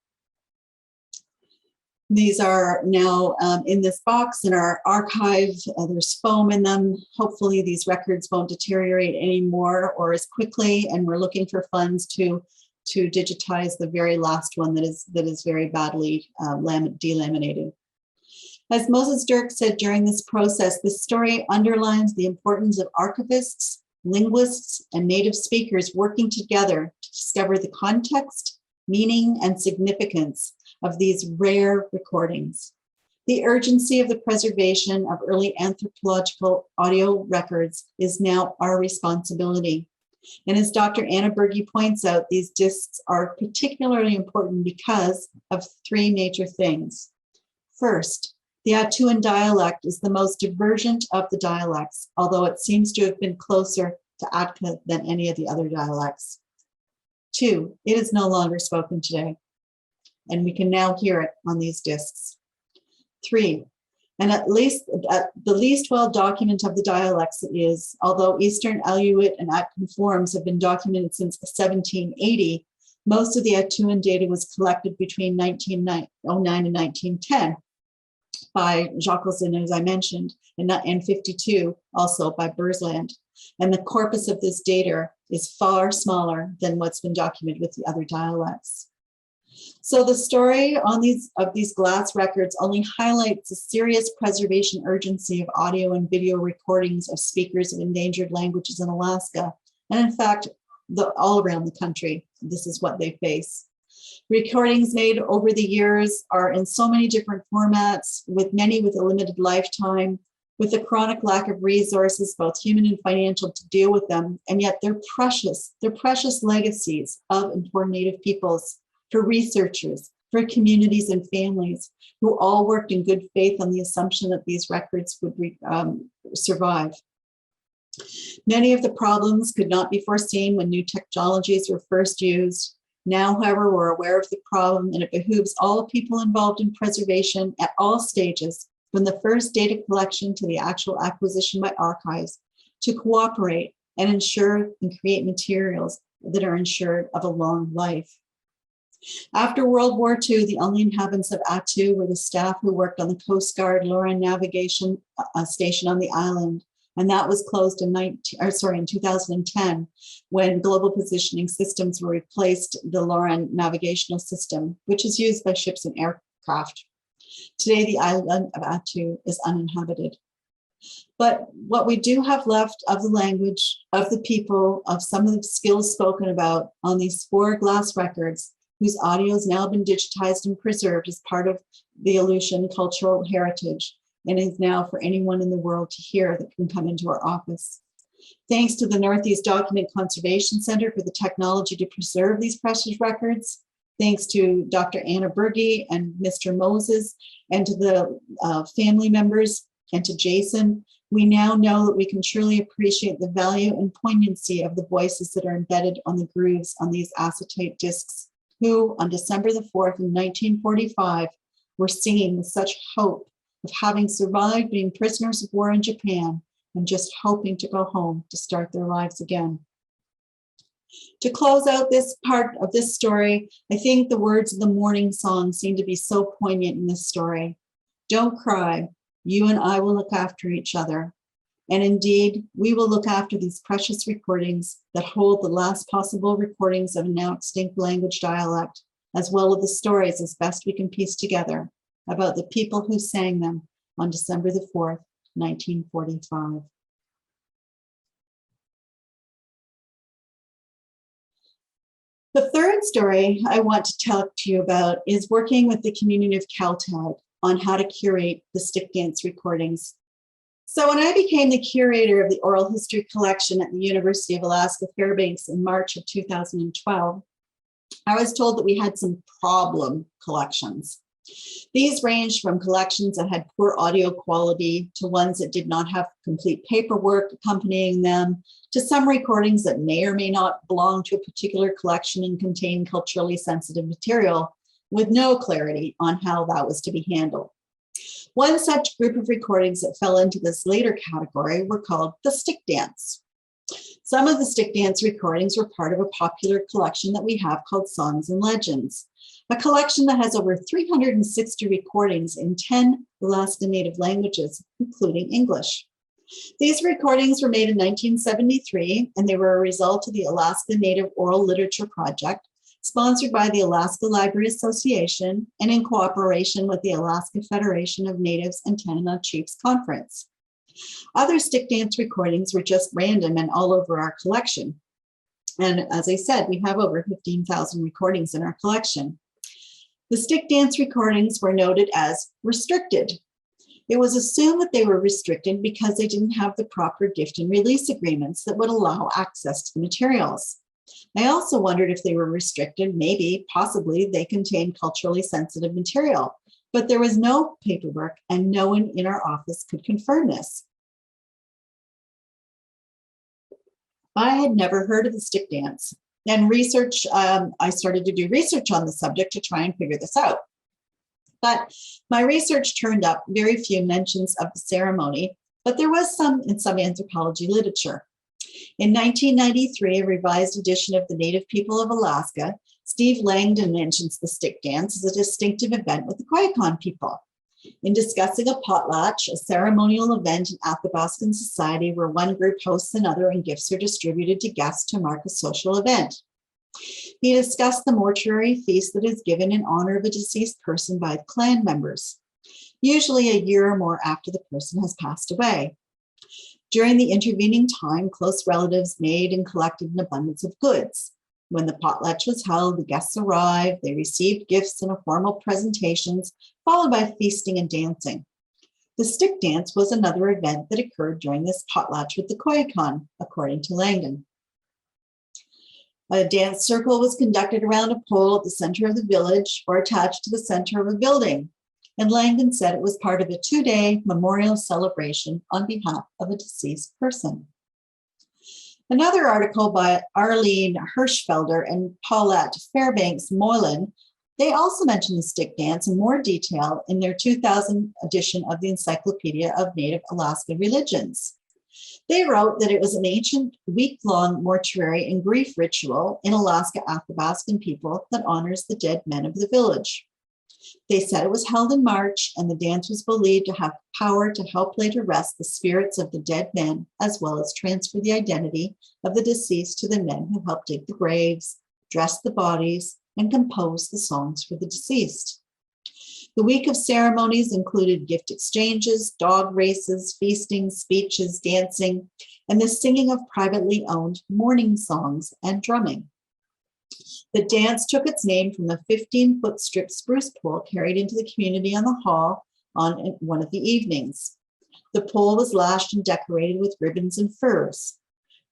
These are now in this box in our archive. There's foam in them. Hopefully these records won't deteriorate anymore or as quickly, and we're looking for funds to digitize the very last one that is very badly delaminated. As Moses Dirk said during this process, this story underlines the importance of archivists, linguists, and native speakers working together to discover the context, meaning, and significance of these rare recordings. The urgency of the preservation of early anthropological audio records is now our responsibility. And as Dr. Anna Berge points out, these discs are particularly important because of three major things. First, the Atuan dialect is the most divergent of the dialects, although it seems to have been closer to Atka than any of the other dialects. Two, it is no longer spoken today, and we can now hear it on these discs. Three, and the least well-documented of the dialects is, although Eastern Aleut and Atkan forms have been documented since 1780, most of the Atuan data was collected between 1909 and 1910 by Jacquelson, as I mentioned, and 52 also by Bursland. And the corpus of this data is far smaller than what's been documented with the other dialects. So the story of these glass records only highlights the serious preservation urgency of audio and video recordings of speakers of endangered languages in Alaska. And in fact, all around the country, this is what they face. Recordings made over the years are in so many different formats, with many with a limited lifetime, with the chronic lack of resources, both human and financial, to deal with them. And yet they're precious legacies of important Native peoples, for researchers, for communities and families who all worked in good faith on the assumption that these records would survive. Many of the problems could not be foreseen when new technologies were first used. Now, however, we're aware of the problem, and it behooves all people involved in preservation at all stages, from the first data collection to the actual acquisition by archives, to cooperate and ensure and create materials that are ensured of a long life. After World War II, the only inhabitants of Attu were the staff who worked on the Coast Guard Loran navigation station on the island. And that was closed in 2010, when global positioning systems were replaced the Loran navigational system, which is used by ships and aircraft. Today, the island of Attu is uninhabited. But what we do have left of the language, of the people, of some of the skills spoken about on these 4 glass records, whose audio has now been digitized and preserved as part of the Aleutian cultural heritage, and is now for anyone in the world to hear that can come into our office. Thanks to the Northeast Document Conservation Center for the technology to preserve these precious records, thanks to Dr. Anna Berge and Mr. Moses, and to the family members, and to Jason, we now know that we can truly appreciate the value and poignancy of the voices that are embedded on the grooves on these acetate discs, who on December the 4th in 1945 were singing with such hope of having survived being prisoners of war in Japan and just hoping to go home to start their lives again. To close out this part of this story, I think the words of the morning song seem to be so poignant in this story. Don't cry, you and I will look after each other. And indeed, we will look after these precious recordings that hold the last possible recordings of a now extinct language dialect, as well as the stories as best we can piece together about the people who sang them on December the 4th, 1945. The third story I want to talk to you about is working with the community of Kaltag on how to curate the stick dance recordings. So when I became the curator of the oral history collection at the University of Alaska Fairbanks in March of 2012, I was told that we had some problem collections. These ranged from collections that had poor audio quality to ones that did not have complete paperwork accompanying them, to some recordings that may or may not belong to a particular collection and contain culturally sensitive material with no clarity on how that was to be handled. One such group of recordings that fell into this later category were called the stick dance. Some of the stick dance recordings were part of a popular collection that we have called Songs and Legends, a collection that has over 360 recordings in 10 Alaska Native languages, including English. These recordings were made in 1973, and they were a result of the Alaska Native Oral Literature Project, sponsored by the Alaska Library Association and in cooperation with the Alaska Federation of Natives and Tanana Chiefs Conference. Other stick dance recordings were just random and all over our collection. And as I said, we have over 15,000 recordings in our collection. The stick dance recordings were noted as restricted. It was assumed that they were restricted because they didn't have the proper gift and release agreements that would allow access to the materials. I also wondered if they were restricted, maybe, possibly, they contained culturally sensitive material, but there was no paperwork and no one in our office could confirm this. I had never heard of the stick dance, and I started to do research on the subject to try and figure this out. But my research turned up very few mentions of the ceremony, but there was some in some anthropology literature. In 1993, a revised edition of the Native People of Alaska, Steve Langdon mentions the stick dance as a distinctive event with the Koyukon people. In discussing a potlatch, a ceremonial event in Athabascan society where one group hosts another and gifts are distributed to guests to mark a social event. He discussed the mortuary feast that is given in honor of a deceased person by the clan members, usually a year or more after the person has passed away. During the intervening time, close relatives made and collected an abundance of goods. When the potlatch was held, the guests arrived, they received gifts and formal presentations, followed by feasting and dancing. The stick dance was another event that occurred during this potlatch with the Koyukon, according to Langdon. A dance circle was conducted around a pole at the center of the village or attached to the center of a building. And Langdon said it was part of a 2-day memorial celebration on behalf of a deceased person. Another article by Arlene Hirschfelder and Paulette Fairbanks Moylan, they also mention the stick dance in more detail in their 2000 edition of the Encyclopedia of Native Alaska Religions. They wrote that it was an ancient week-long mortuary and grief ritual in Alaska Athabascan people that honors the dead men of the village. They said it was held in March, and the dance was believed to have power to help lay to rest the spirits of the dead men, as well as transfer the identity of the deceased to the men who helped dig the graves, dress the bodies, and compose the songs for the deceased. The week of ceremonies included gift exchanges, dog races, feasting, speeches, dancing, and the singing of privately owned mourning songs and drumming. The dance took its name from the 15-foot strip spruce pole carried into the community on the hall on one of the evenings. The pole was lashed and decorated with ribbons and furs.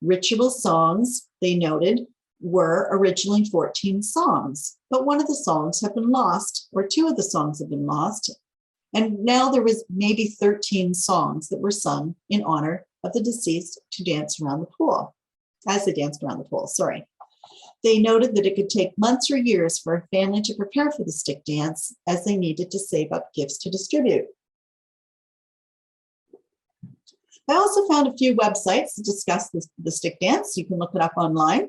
Ritual songs, they noted, were originally 14 songs, but one of the songs had been lost, or 2 of the songs had been lost, and now there was maybe 13 songs that were sung in honor of the deceased to dance around the pole, as they danced around the pole, sorry. They noted that it could take months or years for a family to prepare for the stick dance, as they needed to save up gifts to distribute. I also found a few websites to discuss the stick dance. You can look it up online.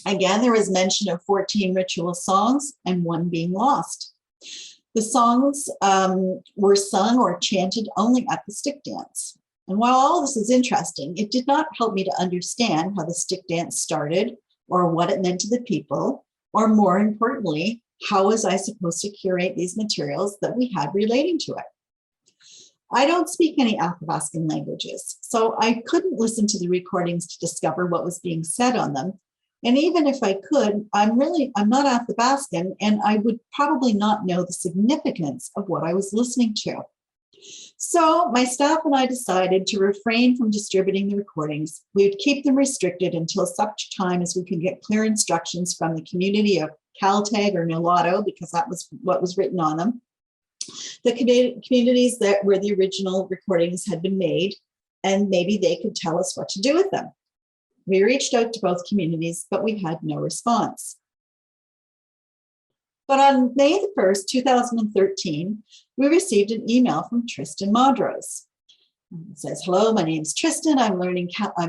Again, there was mention of 14 ritual songs and 1 being lost. The songs were sung or chanted only at the stick dance. And while all this is interesting, it did not help me to understand how the stick dance started or what it meant to the people, or more importantly, how was I supposed to curate these materials that we had relating to it? I don't speak any Athabascan languages, so I couldn't listen to the recordings to discover what was being said on them. And even if I could, I'm not Athabascan, and I would probably not know the significance of what I was listening to. So my staff and I decided to refrain from distributing the recordings. We would keep them restricted until such time as we could get clear instructions from the community of Caltag or Nulato, because that was what was written on them. The communities that where the original recordings had been made, and maybe they could tell us what to do with them. We reached out to both communities, but we had no response. But on May the 1st, 2013, we received an email from Tristan Madros. It says, hello, my name's Tristan. I'm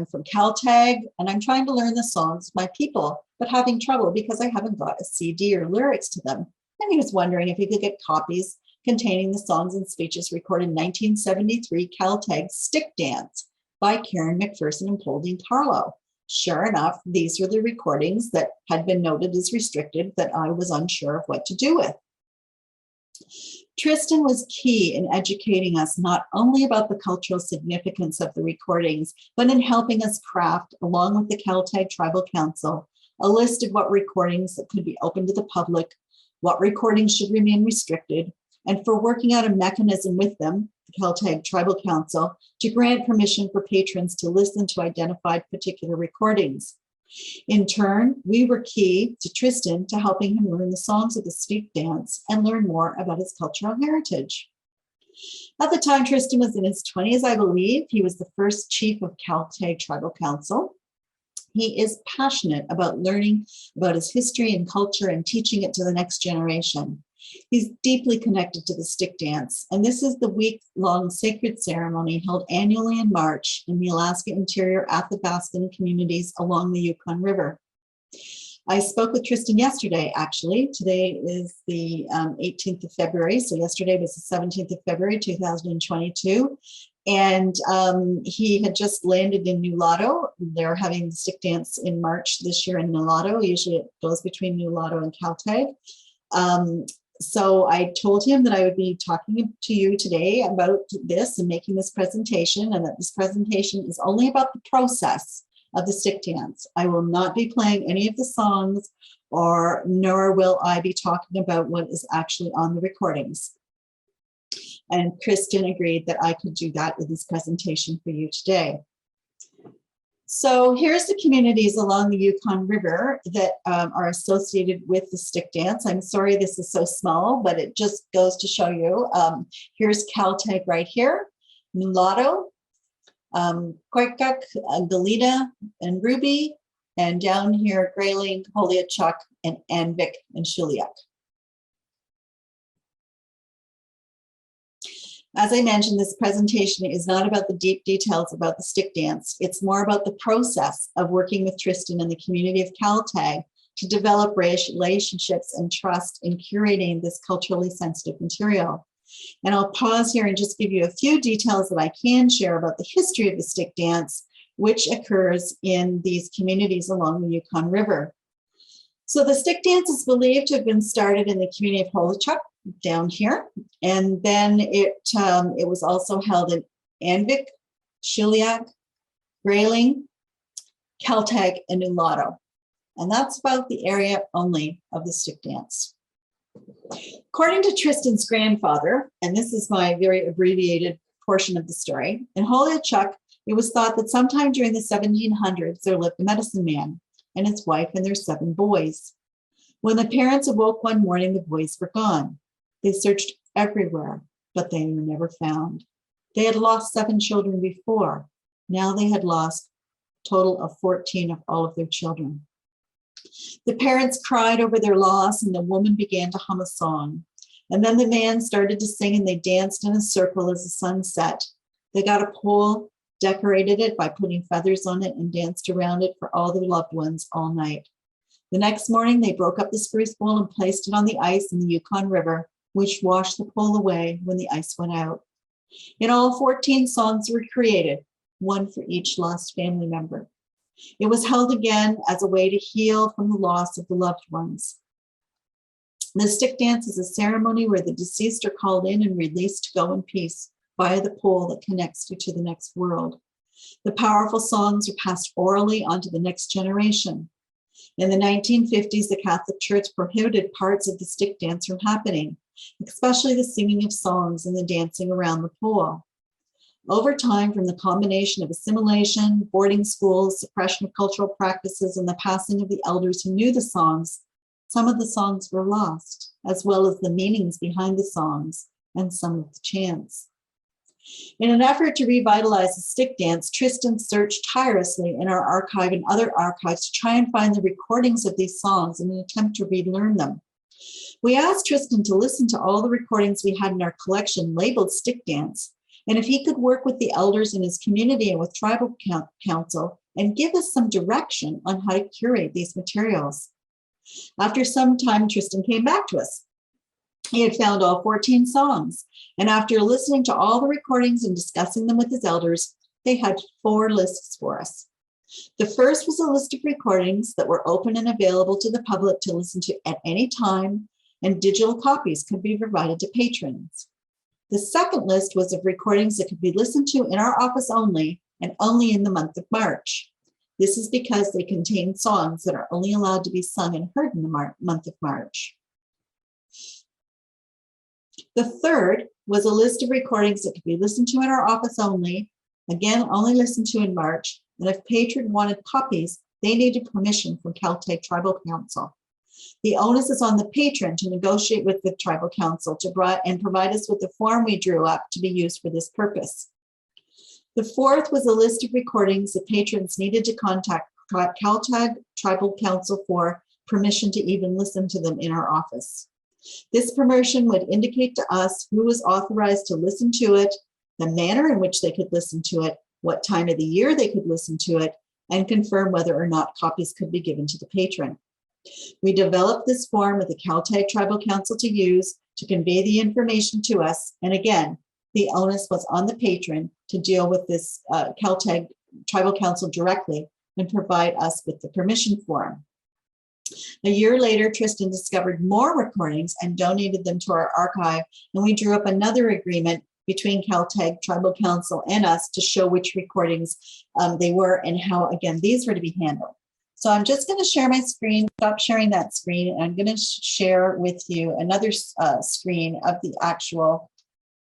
from Caltag, and I'm trying to learn the songs of my people, but having trouble because I haven't got a CD or lyrics to them. And he was wondering if he could get copies containing the songs and speeches recorded in 1973 Caltag Stick Dance by Karen McPherson and Pauline Carlo. Sure enough, these were the recordings that had been noted as restricted that I was unsure of what to do with. Tristan was key in educating us not only about the cultural significance of the recordings, but in helping us craft, along with the Caltag Tribal Council, a list of what recordings that could be open to the public, what recordings should remain restricted, and for working out a mechanism with them, the Caltag Tribal Council, to grant permission for patrons to listen to identified particular recordings. In turn, we were key to Tristan to helping him learn the songs of the Stick Dance and learn more about his cultural heritage. At the time, Tristan was in his 20s, I believe. He was the first chief of Caltag Tribal Council. He is passionate about learning about his history and culture and teaching it to the next generation. He's deeply connected to the Stick Dance, and this is the week-long sacred ceremony held annually in March in the Alaska Interior Athabascan communities along the Yukon River. I spoke with Tristan yesterday, actually. Today is the 18th of February, so yesterday was the 17th of February, 2022. And he had just landed in Nulato. They're having the Stick Dance in March this year in Nulato. Usually it goes between Nulato and Caltag. So I told him that I would be talking to you today about this and making this presentation, and that this presentation is only about the process of the Stick Dance. I will not be playing any of the songs, nor will I be talking about what is actually on the recordings. And Tristan agreed that I could do that with this presentation for you today. So here's the communities along the Yukon River that are associated with the Stick Dance. I'm sorry this is so small, but it just goes to show you. Here's Caltag right here, Nulato, Koikuk, Galita, and Ruby, and down here, Grayling, Holiachuk, and Anvik, and Shuliak. As I mentioned, this presentation is not about the deep details about the Stick Dance. It's more about the process of working with Tristan and the community of Caltag to develop relationships and trust in curating this culturally sensitive material. And I'll pause here and just give you a few details that I can share about the history of the Stick Dance, which occurs in these communities along the Yukon River. So the Stick Dance is believed to have been started in the community of Holiachuk, down here, and then it was also held in Anvik, Shuliak, Grayling, Caltag, and Nulato. And that's about the area only of the Stick Dance. According to Tristan's grandfather, and this is my very abbreviated portion of the story, in Holiachuk, it was thought that sometime during the 1700s there lived a medicine man and his wife and their 7 boys. When the parents awoke one morning, the boys were gone. They searched everywhere, but they were never found. They had lost 7 children before. Now they had lost a total of 14 of all of their children. The parents cried over their loss, and the woman began to hum a song. And then the man started to sing, and they danced in a circle as the sun set. They got a pole, decorated it by putting feathers on it, and danced around it for all their loved ones all night. The next morning, they broke up the spruce bowl and placed it on the ice in the Yukon River, which washed the pole away when the ice went out. In all, 14 songs were created, 1 for each lost family member. It was held again as a way to heal from the loss of the loved ones. The Stick Dance is a ceremony where the deceased are called in and released to go in peace via the pole that connects you to the next world. The powerful songs are passed orally onto the next generation. In the 1950s, the Catholic Church prohibited parts of the Stick Dance from happening, especially the singing of songs and the dancing around the pole. Over time, from the combination of assimilation, boarding schools, suppression of cultural practices, and the passing of the elders who knew the songs, some of the songs were lost, as well as the meanings behind the songs and some of the chants. In an effort to revitalize the Stick Dance, Tristan searched tirelessly in our archive and other archives to try and find the recordings of these songs in an attempt to relearn them. We asked Tristan to listen to all the recordings we had in our collection labeled Stick Dance, And if he could work with the elders in his community and with tribal council and give us some direction on how to curate these materials. After some time, Tristan came back to us. He had found all 14 songs, and after listening to all the recordings and discussing them with his elders, they had 4 lists for us. The first was a list of recordings that were open and available to the public to listen to at any time, and digital copies could be provided to patrons. The second list was of recordings that could be listened to in our office only, and only in the month of March. This is because they contain songs that are only allowed to be sung and heard in the month of March. The third was a list of recordings that could be listened to in our office only, again, only listened to in March, and if patron wanted copies, they needed permission from Caltech Tribal Council. The onus is on the patron to negotiate with the Tribal Council and provide us with the form we drew up to be used for this purpose. The fourth was a list of recordings that patrons needed to contact Caltech Tribal Council for permission to even listen to them in our office. This permission would indicate to us who was authorized to listen to it, the manner in which they could listen to it, what time of the year they could listen to it, and confirm whether or not copies could be given to the patron. We developed this form with the Caltech Tribal Council to use to convey the information to us, and again, the onus was on the patron to deal with this Caltech Tribal Council directly and provide us with the permission form. A year later, Tristan discovered more recordings and donated them to our archive, and we drew up another agreement between Caltech Tribal Council and us to show which recordings they were and how, again, these were to be handled. So I'm just going to share my screen, stop sharing that screen, and I'm going to share with you another screen of the actual,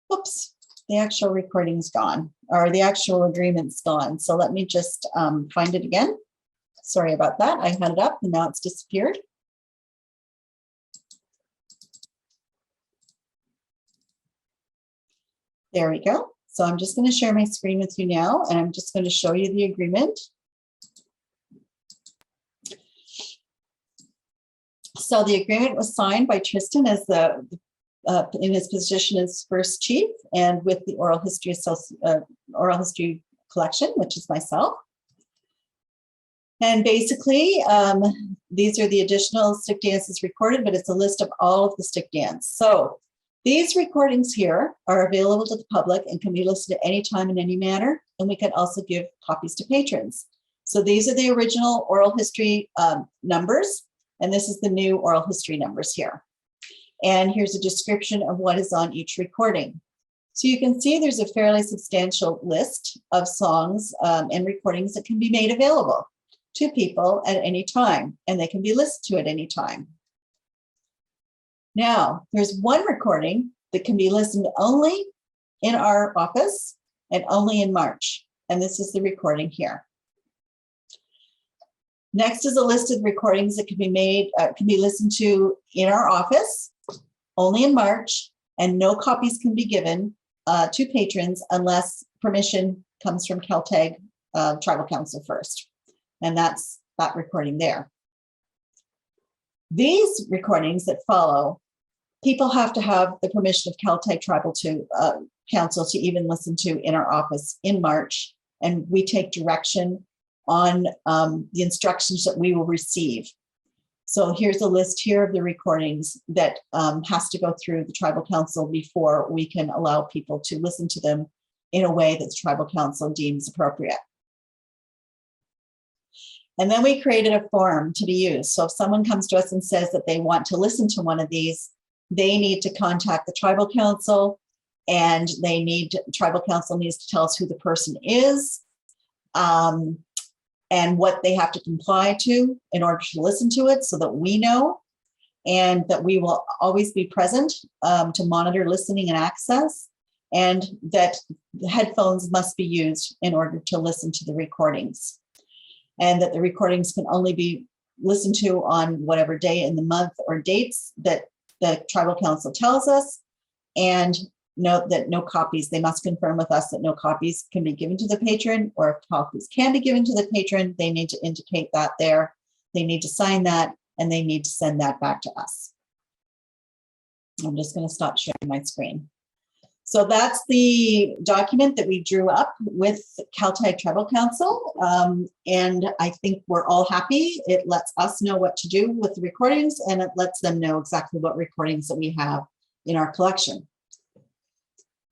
whoops, the actual recording's gone, or the actual agreement's gone. So let me just find it again. Sorry about that. I had it up and now it's disappeared. There we go. So I'm just going to share my screen with you now, and I'm just going to show you the agreement. So the agreement was signed by Tristan as in his position as first chief, and with the oral history collection, which is myself. And basically, these are the additional stick dances recorded, but it's a list of all of the stick dance. So these recordings here are available to the public and can be listened at any time in any manner, and we can also give copies to patrons. So these are the original oral history numbers, and this is the new oral history numbers here. And here's a description of what is on each recording. So you can see there's a fairly substantial list of songs and recordings that can be made available to people at any time, and they can be listened to at any time. Now, there's one recording that can be listened only in our office and only in March, and this is the recording here. Next is a list of recordings that can be listened to in our office, only in March, and no copies can be given to patrons unless permission comes from Caltech Tribal Council first. And that's that recording there. These recordings that follow, people have to have the permission of Caltech Tribal Council to even listen to in our office in March, and we take direction on the instructions that we will receive. So here's a list here of the recordings that has to go through the Tribal Council before we can allow people to listen to them in a way that the Tribal Council deems appropriate. And then we created a form to be used. So if someone comes to us and says that they want to listen to one of these, they need to contact the Tribal Council, and Tribal Council needs to tell us who the person is, and what they have to comply to in order to listen to it, so that we know, and that we will always be present to monitor listening and access, and that the headphones must be used in order to listen to the recordings, and that the recordings can only be listened to on whatever day in the month or dates that the Tribal Council tells us, and note that no copies, they must confirm with us that no copies can be given to the patron, or if copies can be given to the patron, they need to indicate that there. They need to sign that, and they need to send that back to us. I'm just going to stop sharing my screen. So that's the document that we drew up with Caltech Tribal Council. And I think we're all happy. It lets us know what to do with the recordings, and it lets them know exactly what recordings that we have in our collection.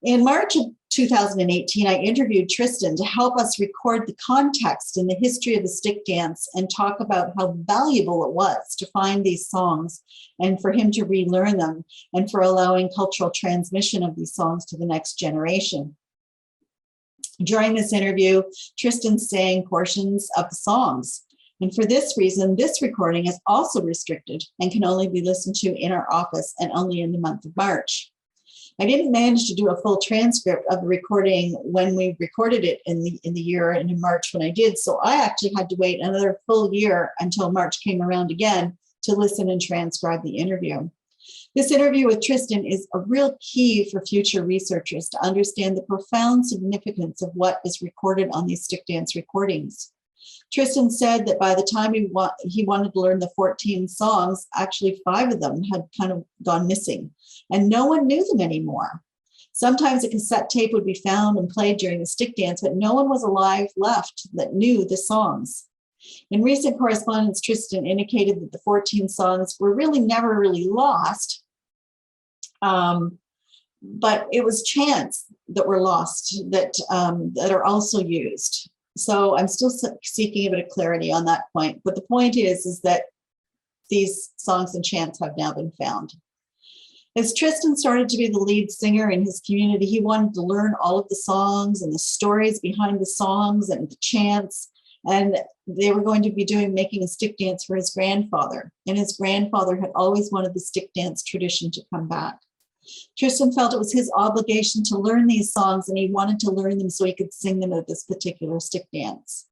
In March of 2018, I interviewed Tristan to help us record the context and the history of the stick dance and talk about how valuable it was to find these songs and for him to relearn them and for allowing cultural transmission of these songs to the next generation. During this interview, Tristan sang portions of the songs. And for this reason, this recording is also restricted and can only be listened to in our office and only in the month of March. I didn't manage to do a full transcript of the recording when we recorded it in the year and in March when I did. So I actually had to wait another full year until March came around again to listen and transcribe the interview. This interview with Tristan is a real key for future researchers to understand the profound significance of what is recorded on these stick dance recordings. Tristan said that by the time he wanted to learn the 14 songs, actually 5 of them had kind of gone missing, and no one knew them anymore. Sometimes a cassette tape would be found and played during the stick dance, but no one was alive left that knew the songs. In recent correspondence, Tristan indicated that the 14 songs were never really lost, but it was chants that were lost that are also used. So I'm still seeking a bit of clarity on that point. But the point is that these songs and chants have now been found. As Tristan started to be the lead singer in his community, he wanted to learn all of the songs and the stories behind the songs and the chants. And they were going to be making a stick dance for his grandfather. And his grandfather had always wanted the stick dance tradition to come back. Tristan felt it was his obligation to learn these songs, and he wanted to learn them so he could sing them at this particular stick dance.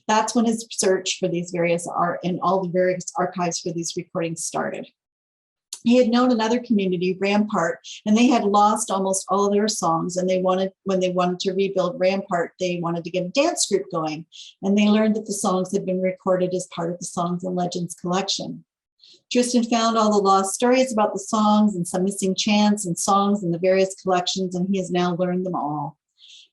That's when his search for these various all the various archives for these recordings started. He had known another community, Rampart, and they had lost almost all of their songs, and when they wanted to rebuild Rampart, they wanted to get a dance group going, and they learned that the songs had been recorded as part of the Songs and Legends collection. Tristan found all the lost stories about the songs and some missing chants and songs in the various collections, and he has now learned them all.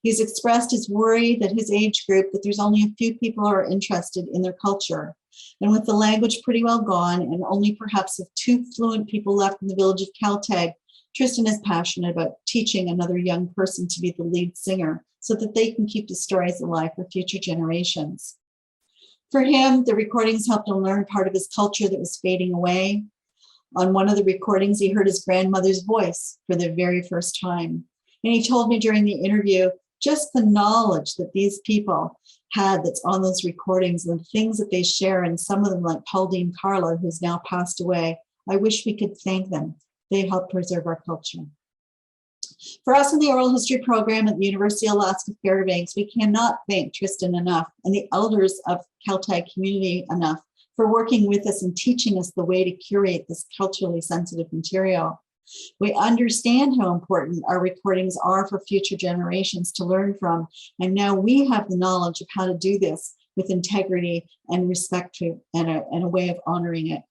He's expressed his worry that his age group, that there's only a few people who are interested in their culture. And with the language pretty well gone and only perhaps 2 fluent people left in the village of Caltech, Tristan is passionate about teaching another young person to be the lead singer so that they can keep the stories alive for future generations. For him, the recordings helped him learn part of his culture that was fading away. On one of the recordings, he heard his grandmother's voice for the very first time. And he told me during the interview, just the knowledge that these people had that's on those recordings and the things that they share, and some of them like Pauline Carla, who's now passed away, I wish we could thank them. They help preserve our culture. For us in the oral history program at the University of Alaska Fairbanks, we cannot thank Tristan enough and the elders of Caltech community enough for working with us and teaching us the way to curate this culturally sensitive material. We understand how important our recordings are for future generations to learn from, and now we have the knowledge of how to do this with integrity and respect to, and a way of honoring it.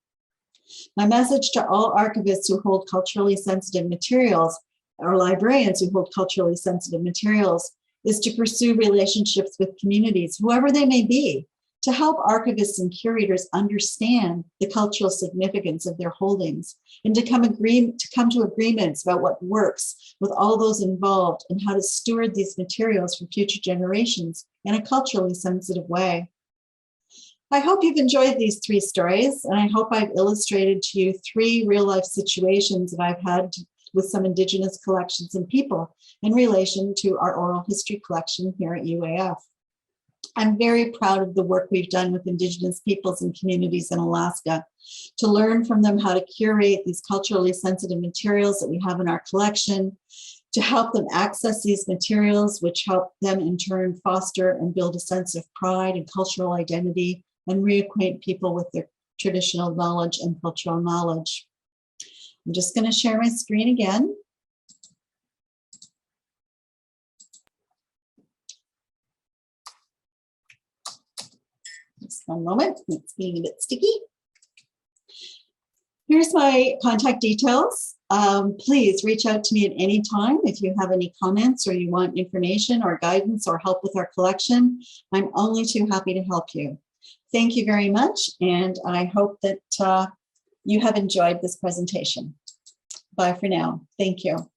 My message to all archivists who hold culturally sensitive materials, or librarians who hold culturally sensitive materials, is to pursue relationships with communities, whoever they may be, to help archivists and curators understand the cultural significance of their holdings and to come to agreements about what works with all those involved and how to steward these materials for future generations in a culturally sensitive way. I hope you've enjoyed these 3 stories, and I hope I've illustrated to you 3 real-life situations that I've had with some Indigenous collections and people in relation to our oral history collection here at UAF. I'm very proud of the work we've done with Indigenous peoples and communities in Alaska to learn from them how to curate these culturally sensitive materials that we have in our collection, to help them access these materials, which help them in turn foster and build a sense of pride and cultural identity and reacquaint people with their traditional knowledge and cultural knowledge. I'm just going to share my screen again. Just one moment, it's being a bit sticky. Here's my contact details. Please reach out to me at any time if you have any comments or you want information or guidance or help with our collection. I'm only too happy to help you. Thank you very much, and I hope that you have enjoyed this presentation. Bye for now. Thank you.